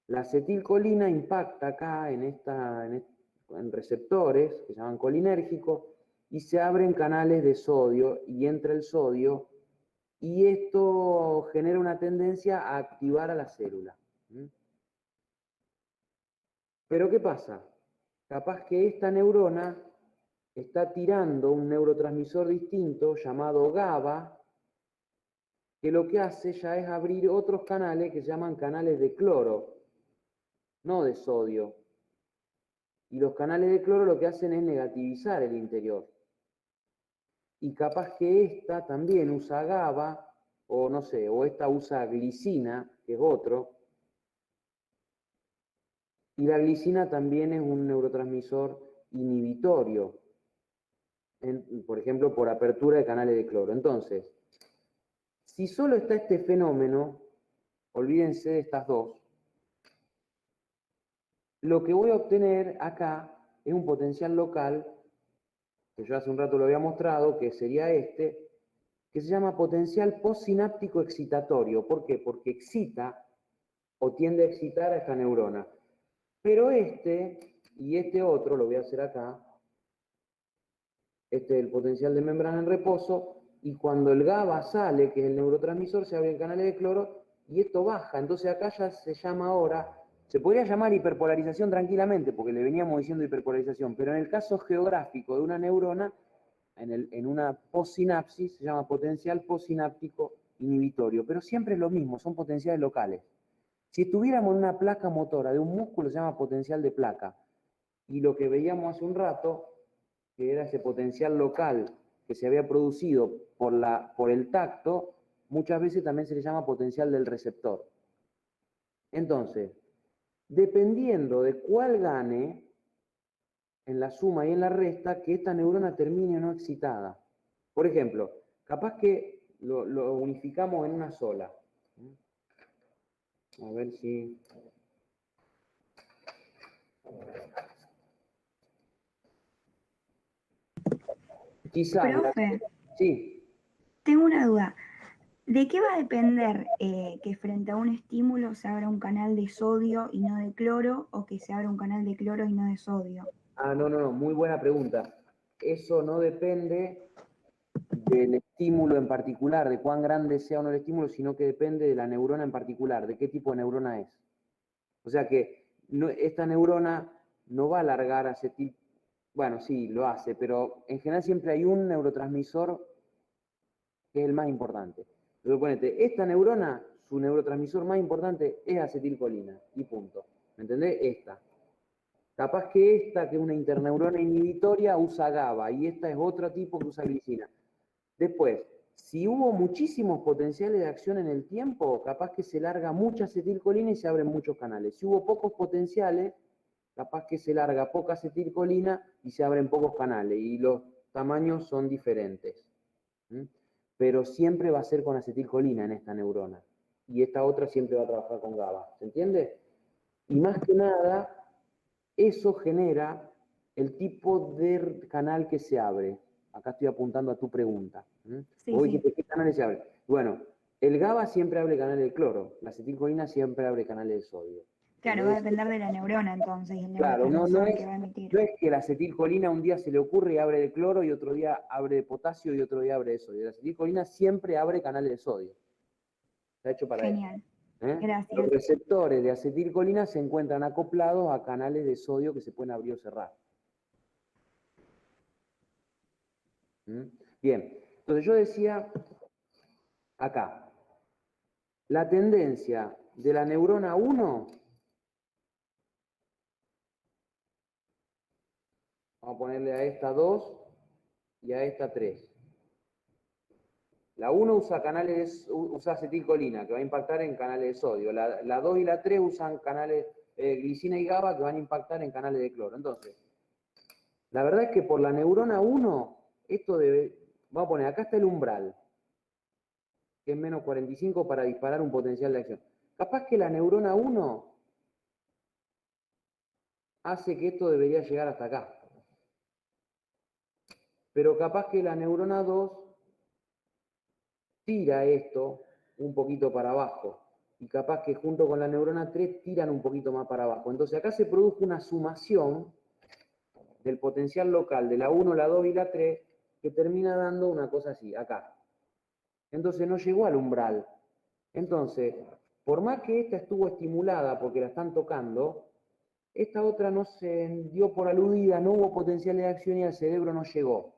La acetilcolina impacta acá en receptores que se llaman colinérgicos y se abren canales de sodio y entra el sodio y esto genera una tendencia a activar a la célula. Pero ¿qué pasa? Capaz que esta neurona está tirando un neurotransmisor distinto llamado GABA, que lo que hace ya es abrir otros canales que se llaman canales de cloro, no de sodio. Y los canales de cloro lo que hacen es negativizar el interior. Y capaz que esta también usa GABA, o no sé, o esta usa glicina, que es otro. Y la glicina también es un neurotransmisor inhibitorio, por ejemplo, por apertura de canales de cloro. Entonces, si solo está este fenómeno, olvídense de estas dos, lo que voy a obtener acá es un potencial local, que yo hace un rato lo había mostrado, que sería este, que se llama potencial postsináptico excitatorio. ¿Por qué? Porque excita o tiende a excitar a esta neurona. Pero este y este otro, lo voy a hacer acá, este es el potencial de membrana en reposo, y cuando el GABA sale, que es el neurotransmisor, se abren canales de cloro y esto baja. Entonces acá ya se llama ahora, se podría llamar hiperpolarización tranquilamente, porque le veníamos diciendo hiperpolarización, pero en el caso geográfico de una neurona, en una postsinapsis, se llama potencial postsináptico inhibitorio, pero siempre es lo mismo, son potenciales locales. Si estuviéramos en una placa motora de un músculo, se llama potencial de placa, y lo que veíamos hace un rato, que era ese potencial local que se había producido por el tacto, muchas veces también se le llama potencial del receptor. Entonces, dependiendo de cuál gane en la suma y en la resta, que esta neurona termine o no excitada. Por ejemplo, capaz que lo unificamos en una sola. A ver si... Quizás... Profe, Sí. tengo una duda. ¿De qué va a depender que frente a un estímulo se abra un canal de sodio y no de cloro o que se abra un canal de cloro y no de sodio? No, muy buena pregunta. Eso no depende del estímulo en particular, de cuán grande sea o no el estímulo, sino que depende de la neurona en particular, de qué tipo de neurona es. O sea que esta neurona no va a alargar acetil, bueno, sí, lo hace, pero en general siempre hay un neurotransmisor que es el más importante. Entonces, ponete, esta neurona, su neurotransmisor más importante es acetilcolina, y punto. ¿Me entendés? Esta. Capaz que esta, que es una interneurona inhibitoria, usa GABA, y esta es otro tipo que usa glicina. Después, si hubo muchísimos potenciales de acción en el tiempo, capaz que se larga mucha acetilcolina y se abren muchos canales. Si hubo pocos potenciales, capaz que se larga poca acetilcolina y se abren pocos canales, y los tamaños son diferentes. Pero siempre va a ser con acetilcolina en esta neurona, y esta otra siempre va a trabajar con GABA. ¿Se entiende? Y más que nada, eso genera el tipo de canal que se abre. Acá estoy apuntando a tu pregunta. Sí, Vos sí. dijiste, ¿qué canales se abren? Bueno, el GABA siempre abre canales de cloro, la acetilcolina siempre abre canales de sodio. Claro, va a depender de la neurona entonces, el Claro, no neurotransmisor es, que va a emitir. no es que la acetilcolina un día se le ocurre y abre de cloro y otro día abre de potasio y otro día abre de sodio. La acetilcolina siempre abre canales de sodio. Está hecho para eso. Genial. Los Gracias. receptores de acetilcolina se encuentran acoplados a canales de sodio que se pueden abrir o cerrar. Bien, entonces yo decía acá, la tendencia de la neurona 1, vamos a ponerle a esta 2 y a esta 3. La 1 usa acetilcolina, que va a impactar en canales de sodio. La 2 y la 3 usan canales glicina y GABA, que van a impactar en canales de cloro. Entonces, la verdad es que por la neurona 1, esto debe, vamos a poner, acá está el umbral, que es menos 45 para disparar un potencial de acción. Capaz que la neurona 1 hace que esto debería llegar hasta acá. Pero capaz que la neurona 2 tira esto un poquito para abajo. Y capaz que junto con la neurona 3 tiran un poquito más para abajo. Entonces acá se produjo una sumación del potencial local de la 1, la 2 y la 3 que termina dando una cosa así, acá. Entonces no llegó al umbral. Entonces, por más que esta estuvo estimulada porque la están tocando, esta otra no se dio por aludida, no hubo potencial de acción y al cerebro no llegó.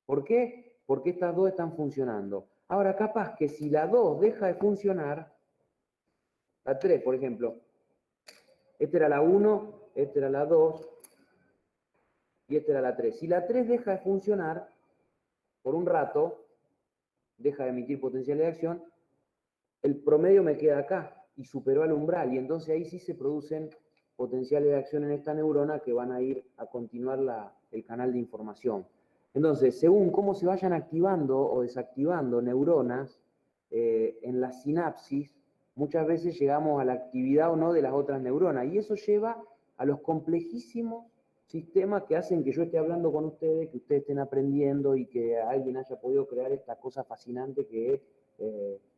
¿Por qué? Porque estas dos están funcionando. Ahora, capaz que si la 2 deja de funcionar, la 3, por ejemplo, esta era la 1, esta era la 2 y esta era la 3. Si la 3 deja de funcionar, por un rato, deja de emitir potencial de acción, el promedio me queda acá y superó al umbral, y entonces ahí sí se producen potenciales de acción en esta neurona que van a ir a continuar el canal de información. Entonces, según cómo se vayan activando o desactivando neuronas en la sinapsis, muchas veces llegamos a la actividad o no de las otras neuronas, y eso lleva a los complejísimos sistemas que hacen que yo esté hablando con ustedes, que ustedes estén aprendiendo y que alguien haya podido crear esta cosa fascinante que es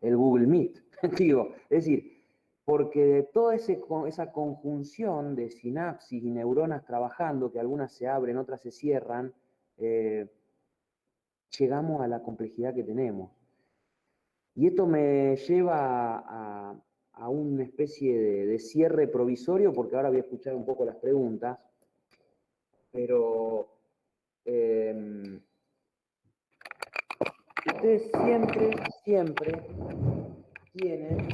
el Google Meet. Digo, es decir, porque de toda esa conjunción de sinapsis y neuronas trabajando, que algunas se abren, otras se cierran, llegamos a la complejidad que tenemos. Y esto me lleva a una especie de cierre provisorio, porque ahora voy a escuchar un poco las preguntas, pero ustedes siempre tienen,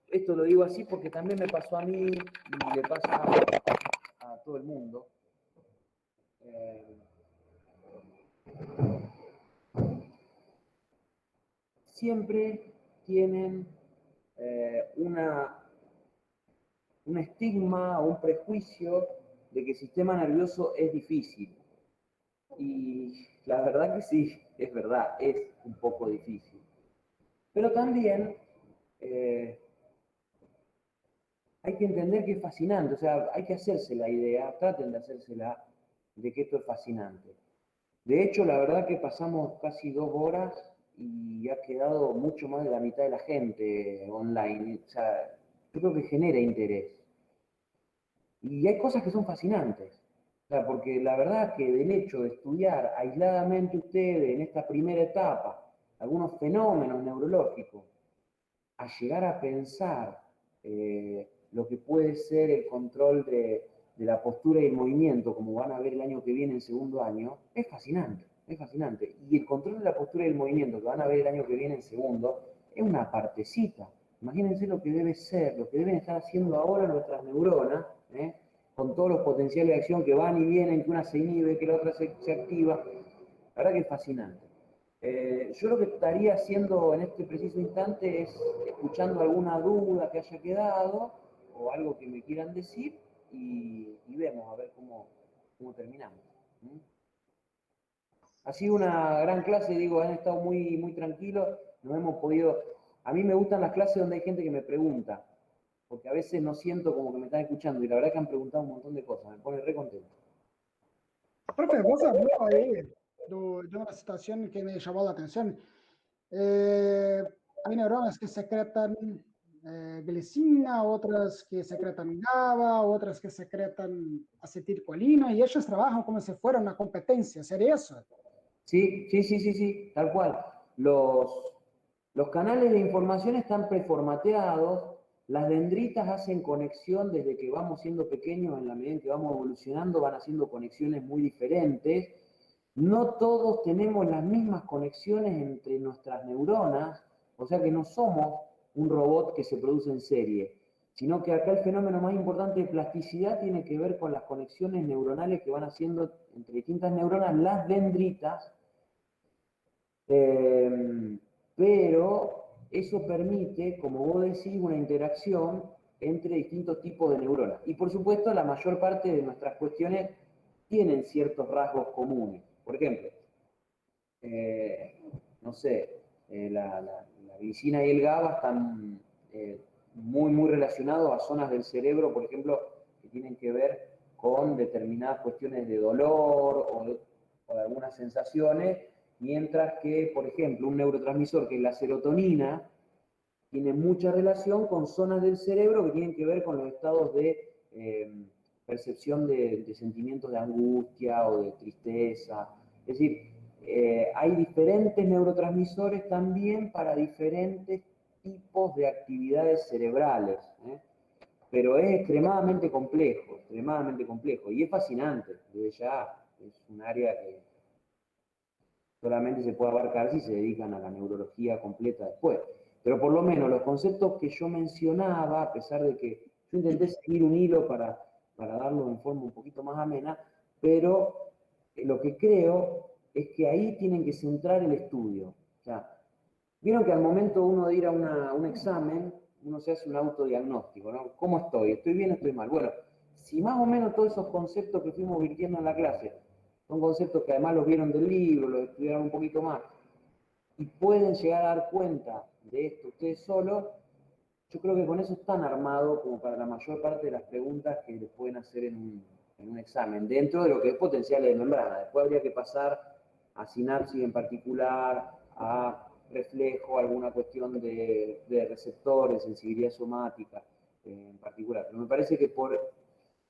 esto lo digo así porque también me pasó a mí y le pasa a todo el mundo, siempre tienen un estigma o un prejuicio de que el sistema nervioso es difícil. Y la verdad que sí, es verdad, es un poco difícil. Pero también hay que entender que es fascinante, o sea, hay que hacerse la idea, traten de hacérsela, de que esto es fascinante. De hecho, la verdad que pasamos casi 2 horas y ha quedado mucho más de la mitad de la gente online. O sea, yo creo que genera interés. Y hay cosas que son fascinantes. sea, porque la verdad es que del hecho de estudiar aisladamente ustedes en esta primera etapa algunos fenómenos neurológicos, a llegar a pensar lo que puede ser el control de la postura y el movimiento, como van a ver el año que viene en segundo año, es fascinante, es fascinante. Y el control de la postura y el movimiento que van a ver el año que viene en segundo, es una partecita. Imagínense lo que debe ser, lo que deben estar haciendo ahora nuestras neuronas, con todos los potenciales de acción que van y vienen, que una se inhibe, que la otra se activa. La verdad que es fascinante. Yo lo que estaría haciendo en este preciso instante es escuchando alguna duda que haya quedado o algo que me quieran decir y vemos a ver cómo terminamos. ¿Mm? Ha sido una gran clase, digo, han estado muy, muy tranquilos, nos hemos podido... A mí me gustan las clases donde hay gente que me pregunta, porque a veces no siento como que me están escuchando y la verdad que han preguntado un montón de cosas, me pone re contento. Profe, vos habló ahí de una situación que me llamó la atención. Hay neuronas que secretan glicina, otras que secretan GABA, otras que secretan acetilcolina, y ellos trabajan como si fuera una competencia. ¿Sería eso? Sí, tal cual. Los canales de información están preformateados, las dendritas hacen conexión desde que vamos siendo pequeños, en la medida en que vamos evolucionando, van haciendo conexiones muy diferentes. No todos tenemos las mismas conexiones entre nuestras neuronas, o sea que no somos un robot que se produce en serie, sino que acá el fenómeno más importante de plasticidad tiene que ver con las conexiones neuronales que van haciendo entre distintas neuronas las dendritas, pero eso permite, como vos decís, una interacción entre distintos tipos de neuronas. Y por supuesto, la mayor parte de nuestras cuestiones tienen ciertos rasgos comunes. Por ejemplo, no sé, la glicina y el GABA están muy, muy relacionados a zonas del cerebro, por ejemplo, que tienen que ver con determinadas cuestiones de dolor o de algunas sensaciones, mientras que, por ejemplo, un neurotransmisor que es la serotonina, tiene mucha relación con zonas del cerebro que tienen que ver con los estados de percepción de sentimientos de angustia o de tristeza. Es decir, hay diferentes neurotransmisores también para diferentes tipos de actividades cerebrales, pero es extremadamente complejo y es fascinante, desde ya es un área que solamente se puede abarcar si se dedican a la neurología completa después. Pero por lo menos los conceptos que yo mencionaba, a pesar de que yo intenté seguir un hilo para darlo en forma un poquito más amena, pero lo que creo es que ahí tienen que centrar el estudio. O sea, vieron que al momento uno de ir a un examen, uno se hace un autodiagnóstico, ¿no? ¿Cómo estoy? ¿Estoy bien o estoy mal? Bueno, si más o menos todos esos conceptos que fuimos virtiendo en la clase son conceptos que además los vieron del libro, los estudiaron un poquito más, y pueden llegar a dar cuenta de esto ustedes solos, yo creo que con eso están armados como para la mayor parte de las preguntas que les pueden hacer en un examen, dentro de lo que es potenciales de membrana. Después habría que pasar a sinapsis en particular, a reflejo, alguna cuestión de receptores, sensibilidad somática en particular. Pero me parece que por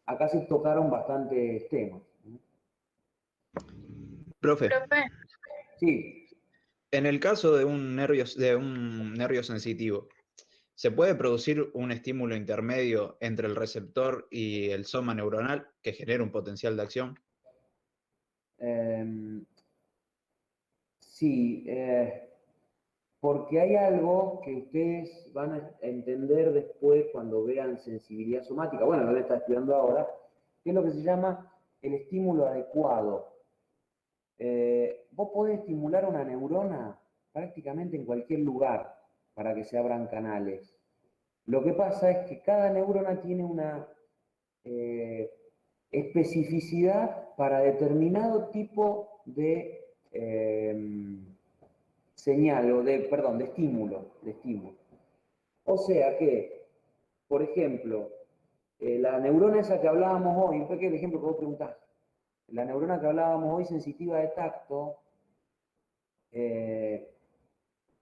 acá se tocaron bastantes temas. Profe, Profe, Sí, en el caso de un nervio sensitivo, ¿se puede producir un estímulo intermedio entre el receptor y el soma neuronal que genere un potencial de acción? sí, porque hay algo que ustedes van a entender después cuando vean sensibilidad somática, bueno, lo que está estudiando ahora, que es lo que se llama el estímulo adecuado. Vos podés estimular una neurona prácticamente en cualquier lugar para que se abran canales. Lo que pasa es que cada neurona tiene una especificidad para determinado tipo de señal o de estímulo, O sea que, por ejemplo, la neurona esa que hablábamos hoy, un pequeño ejemplo que vos preguntás, la neurona que hablábamos hoy sensitiva de tacto,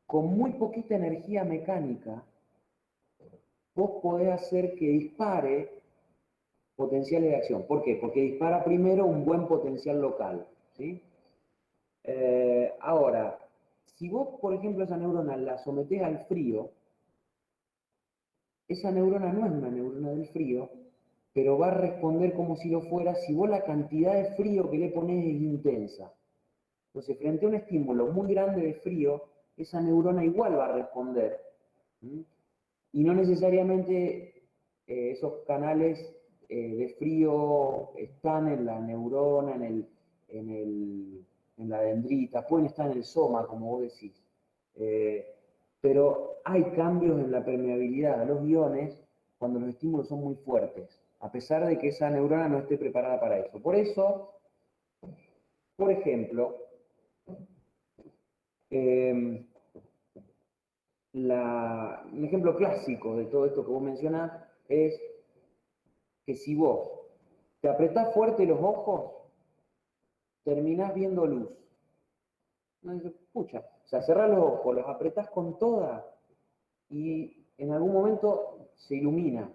con muy poquita energía mecánica, vos podés hacer que dispare potenciales de acción. ¿Por qué? Porque dispara primero un buen potencial local, ¿sí? Ahora, si vos, por ejemplo, esa neurona la sometés al frío, esa neurona no es una neurona del frío, pero va a responder como si lo fuera si vos la cantidad de frío que le pones es intensa. Entonces, frente a un estímulo muy grande de frío, esa neurona igual va a responder. ¿Mm? Y no necesariamente esos canales de frío están en la neurona, en la dendrita, pueden estar en el soma, como vos decís. Pero hay cambios en la permeabilidad de los iones cuando los estímulos son muy fuertes, a pesar de que esa neurona no esté preparada para eso. Por eso, por ejemplo, un ejemplo clásico de todo esto que vos mencionás es que si vos te apretás fuerte los ojos, terminás viendo luz. No dices, pucha, o sea, cerrás los ojos, los apretás con toda y en algún momento se ilumina.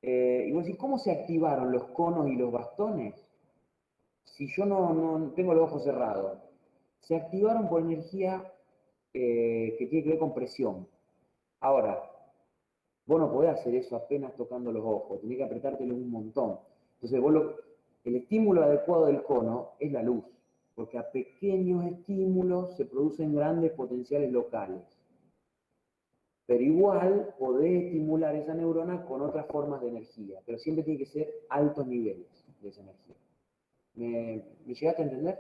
Y vos decís, ¿cómo se activaron los conos y los bastones? Si yo no tengo los ojos cerrados. Se activaron por energía que tiene que ver con presión. Ahora, vos no podés hacer eso apenas tocando los ojos, tenés que apretártelo un montón. Entonces, el estímulo adecuado del cono es la luz, porque a pequeños estímulos se producen grandes potenciales locales. Pero igual podés estimular esa neurona con otras formas de energía, pero siempre tiene que ser altos niveles de esa energía. ¿Me llegaste a entender?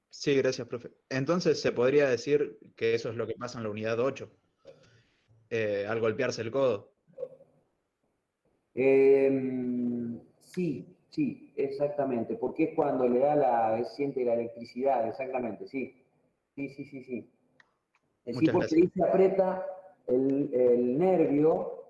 Sí, gracias, profe. Entonces se podría decir que eso es lo que pasa en la unidad 8, al golpearse el codo. Sí, exactamente, porque es cuando le da siente la electricidad, exactamente, sí. Sí. Sí, Muchas porque ahí gracias. se aprieta el nervio,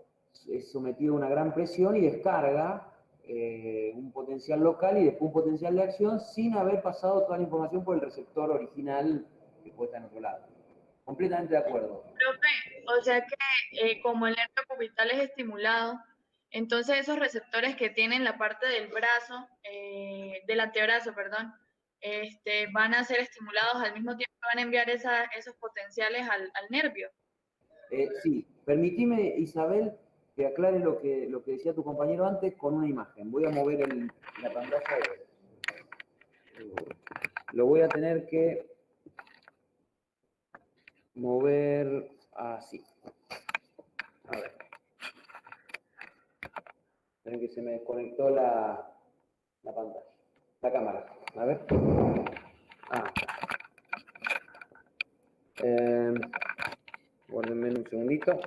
es sometido a una gran presión y descarga un potencial local y después un potencial de acción sin haber pasado toda la información por el receptor original que puede estar en otro lado. Completamente de acuerdo. Profe, o sea que como el nervio cubital es estimulado, entonces esos receptores que tienen la parte del brazo, del antebrazo, perdón, van a ser estimulados al mismo tiempo que van a enviar esos potenciales al nervio. Sí, permitime, Isabel, que aclare lo que decía tu compañero antes con una imagen. Voy a mover la pantalla. Lo voy a tener que mover así. A ver. Ven que se me desconectó la pantalla, la cámara. A ver. Guárdenme un segundito.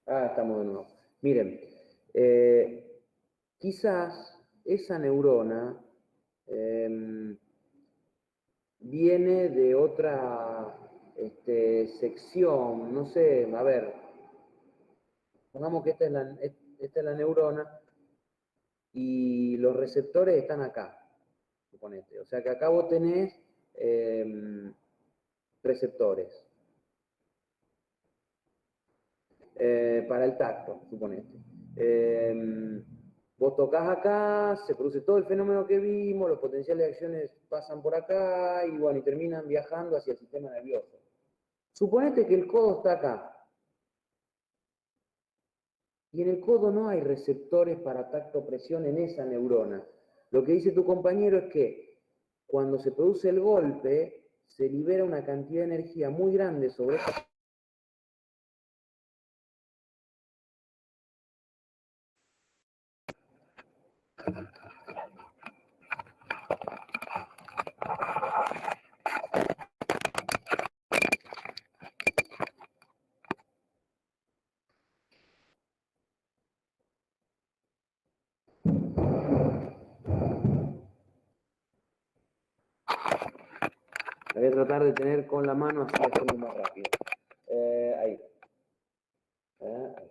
Estamos de nuevo. Miren, quizás esa neurona viene de otra sección, no sé, a ver, pongamos que esta es la neurona y los receptores están acá, suponete. O sea que acá vos tenés receptores para el tacto, suponete. Vos tocas acá, se produce todo el fenómeno que vimos, los potenciales de acciones pasan por acá y bueno, y terminan viajando hacia el sistema nervioso. Suponete que el codo está acá. Y en el codo no hay receptores para tacto-presión en esa neurona. Lo que dice tu compañero es que cuando se produce el golpe, se libera una cantidad de energía muy grande sobre esa. La voy a tratar de tener con la mano así hacerlo más rápido. Ahí. Ahí.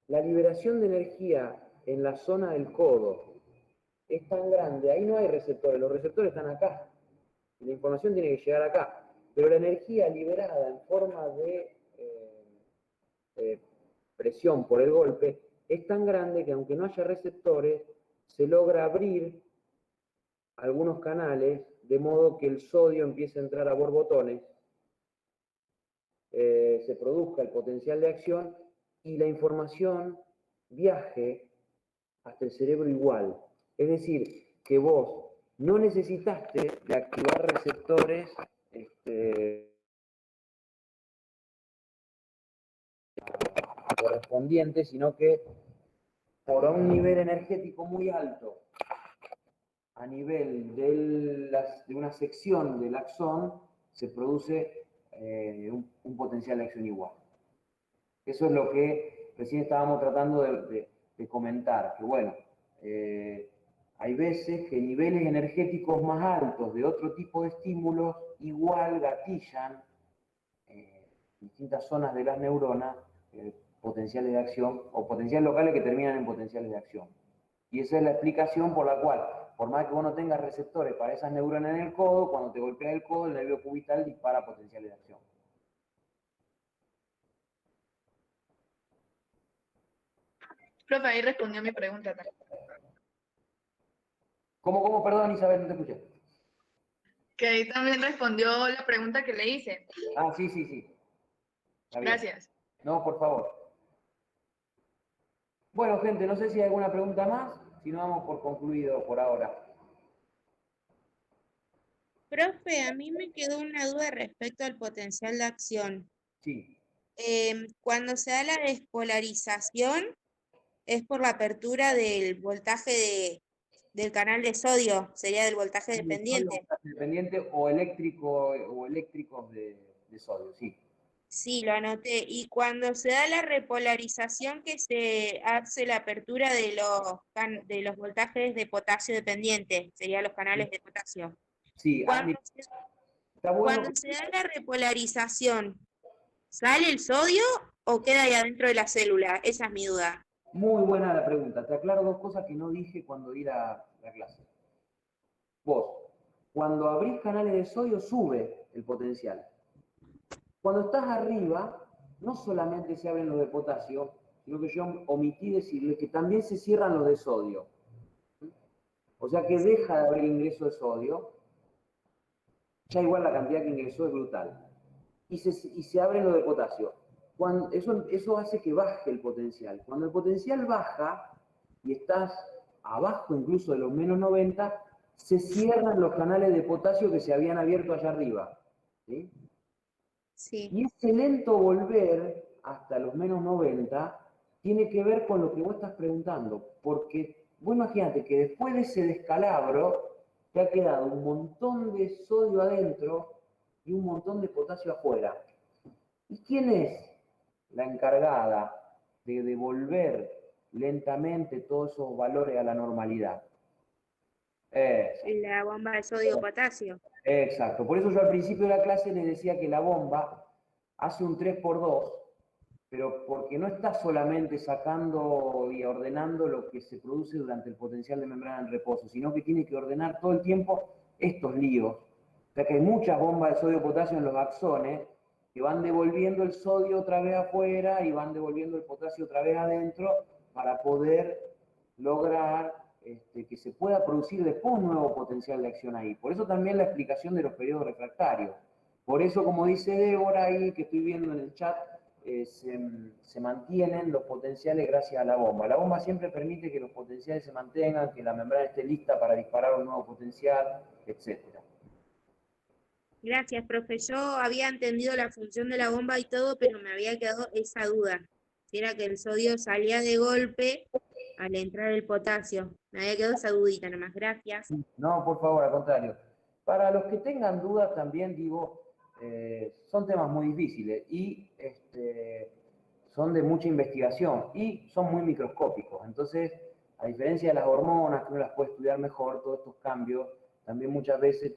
la liberación de energía en la zona del codo es tan grande, ahí no hay receptores, los receptores están acá, y la información tiene que llegar acá, pero la energía liberada en forma de presión por el golpe es tan grande que aunque no haya receptores, se logra abrir algunos canales de modo que el sodio empiece a entrar a borbotones, se produzca el potencial de acción y la información viaje hasta el cerebro igual. Es decir, que vos no necesitaste de activar receptores correspondientes, sino que por un nivel energético muy alto, a nivel de una sección del axón, se produce un potencial de acción igual. Eso es lo que recién estábamos tratando de comentar, que bueno, hay veces que niveles energéticos más altos de otro tipo de estímulos igual gatillan distintas zonas de las neuronas potenciales de acción o potenciales locales que terminan en potenciales de acción. Y esa es la explicación por la cual, por más que vos no tengas receptores para esas neuronas en el codo, cuando te golpea el codo, el nervio cubital dispara potenciales de acción. Profe, ahí respondió mi pregunta también. ¿Cómo? Perdón, Isabel, no te escuché. Que ahí también respondió la pregunta que le hice. Ah, sí. Está bien. Gracias. No, por favor. Bueno, gente, no sé si hay alguna pregunta más, si no damos por concluido por ahora. Profe, a mí me quedó una duda respecto al potencial de acción. Sí. Cuando se da la despolarización, es por la apertura del voltaje del canal de sodio, sería del voltaje dependiente. Dependiente o eléctrico o eléctricos de sodio, sí. Sí, lo anoté. Y cuando se da la repolarización, que se hace la apertura de los voltajes de potasio dependiente, serían los canales de potasio. Sí, Cuando está bueno. Cuando se da la repolarización, ¿sale el sodio o queda ahí adentro de la célula? Esa es mi duda. Muy buena la pregunta. Te aclaro dos cosas que no dije cuando di la clase. Vos, cuando abrís canales de sodio, sube el potencial. Cuando estás arriba, no solamente se abren los de potasio, sino que yo omití decirle que también se cierran los de sodio. O sea que deja de haber ingreso de sodio, ya igual la cantidad que ingresó es brutal. Y se abren los de potasio. Eso hace que baje el potencial. Cuando el potencial baja y estás abajo incluso de los menos 90, se cierran los canales de potasio que se habían abierto allá arriba. ¿Sí? Sí. Y ese lento volver hasta los menos 90 tiene que ver con lo que vos estás preguntando. Porque vos imagínate que después de ese descalabro te ha quedado un montón de sodio adentro y un montón de potasio afuera. ¿Y quién es la encargada de devolver lentamente todos esos valores a la normalidad? La bomba de sodio-potasio. Exacto. Por eso yo al principio de la clase les decía que la bomba hace un 3x2, pero porque no está solamente sacando y ordenando lo que se produce durante el potencial de membrana en reposo, sino que tiene que ordenar todo el tiempo estos líos. O sea que hay muchas bombas de sodio-potasio en los axones que van devolviendo el sodio otra vez afuera y van devolviendo el potasio otra vez adentro para poder lograr que se pueda producir después un nuevo potencial de acción ahí. Por eso también la explicación de los periodos refractarios. Por eso, como dice Débora ahí, que estoy viendo en el chat, se mantienen los potenciales gracias a la bomba. La bomba siempre permite que los potenciales se mantengan, que la membrana esté lista para disparar un nuevo potencial, etc. Gracias, profe. Yo había entendido la función de la bomba y todo, pero me había quedado esa duda. Si era que el sodio salía de golpe al entrar el potasio. Me había quedado esa dudita nomás. Gracias. No, por favor, al contrario. Para los que tengan dudas también digo, son temas muy difíciles y son de mucha investigación y son muy microscópicos. Entonces, a diferencia de las hormonas, que uno las puede estudiar mejor, todos estos cambios también muchas veces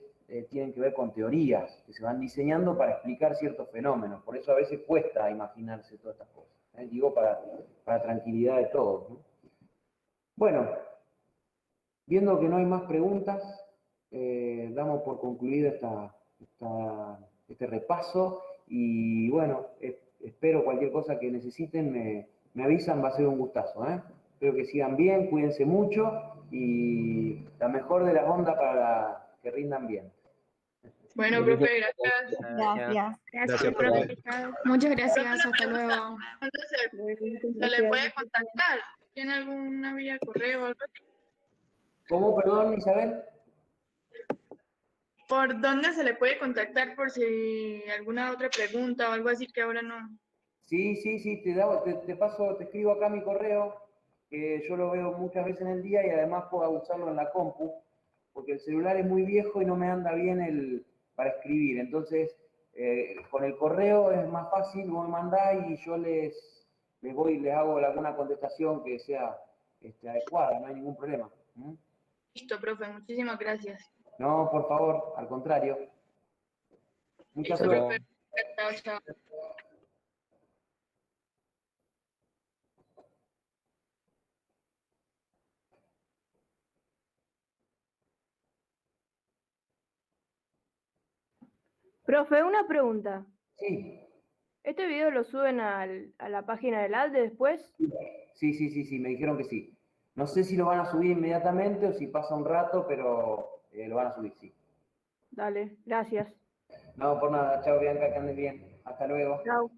tienen que ver con teorías que se van diseñando para explicar ciertos fenómenos. Por eso a veces cuesta imaginarse todas estas cosas. Digo, para tranquilidad de todos, ¿no? Bueno, viendo que no hay más preguntas, damos por concluido este repaso y bueno, espero cualquier cosa que necesiten, me avisan, va a ser un gustazo, ¿eh? Espero que sigan bien, cuídense mucho y la mejor de las ondas para que rindan bien. Bueno, profe, gracias. Gracias. Gracias, profe. Muchas gracias, hasta luego. ¿Se le puede contactar? ¿Tiene alguna vía correo o algo así? ¿Cómo, perdón, Isabel? ¿Por dónde se le puede contactar por si alguna otra pregunta o algo así que ahora no? Sí, te paso, te escribo acá mi correo, que yo lo veo muchas veces en el día y además puedo usarlo en la compu, porque el celular es muy viejo y no me anda bien para escribir. Entonces, con el correo es más fácil, vos me mandás y yo les hago alguna contestación que sea adecuada, no hay ningún problema. ¿Mm? Listo, profe, muchísimas gracias. No, por favor, al contrario. Mucha Listo, suerte. profe. Chao, chao. Profe, una pregunta. Sí. ¿Este video lo suben a la página del ALDE después? Sí, me dijeron que sí. No sé si lo van a subir inmediatamente o si pasa un rato, pero lo van a subir, sí. Dale, gracias. No, por nada. Chao, Bianca, que andes bien. Hasta luego. Chao.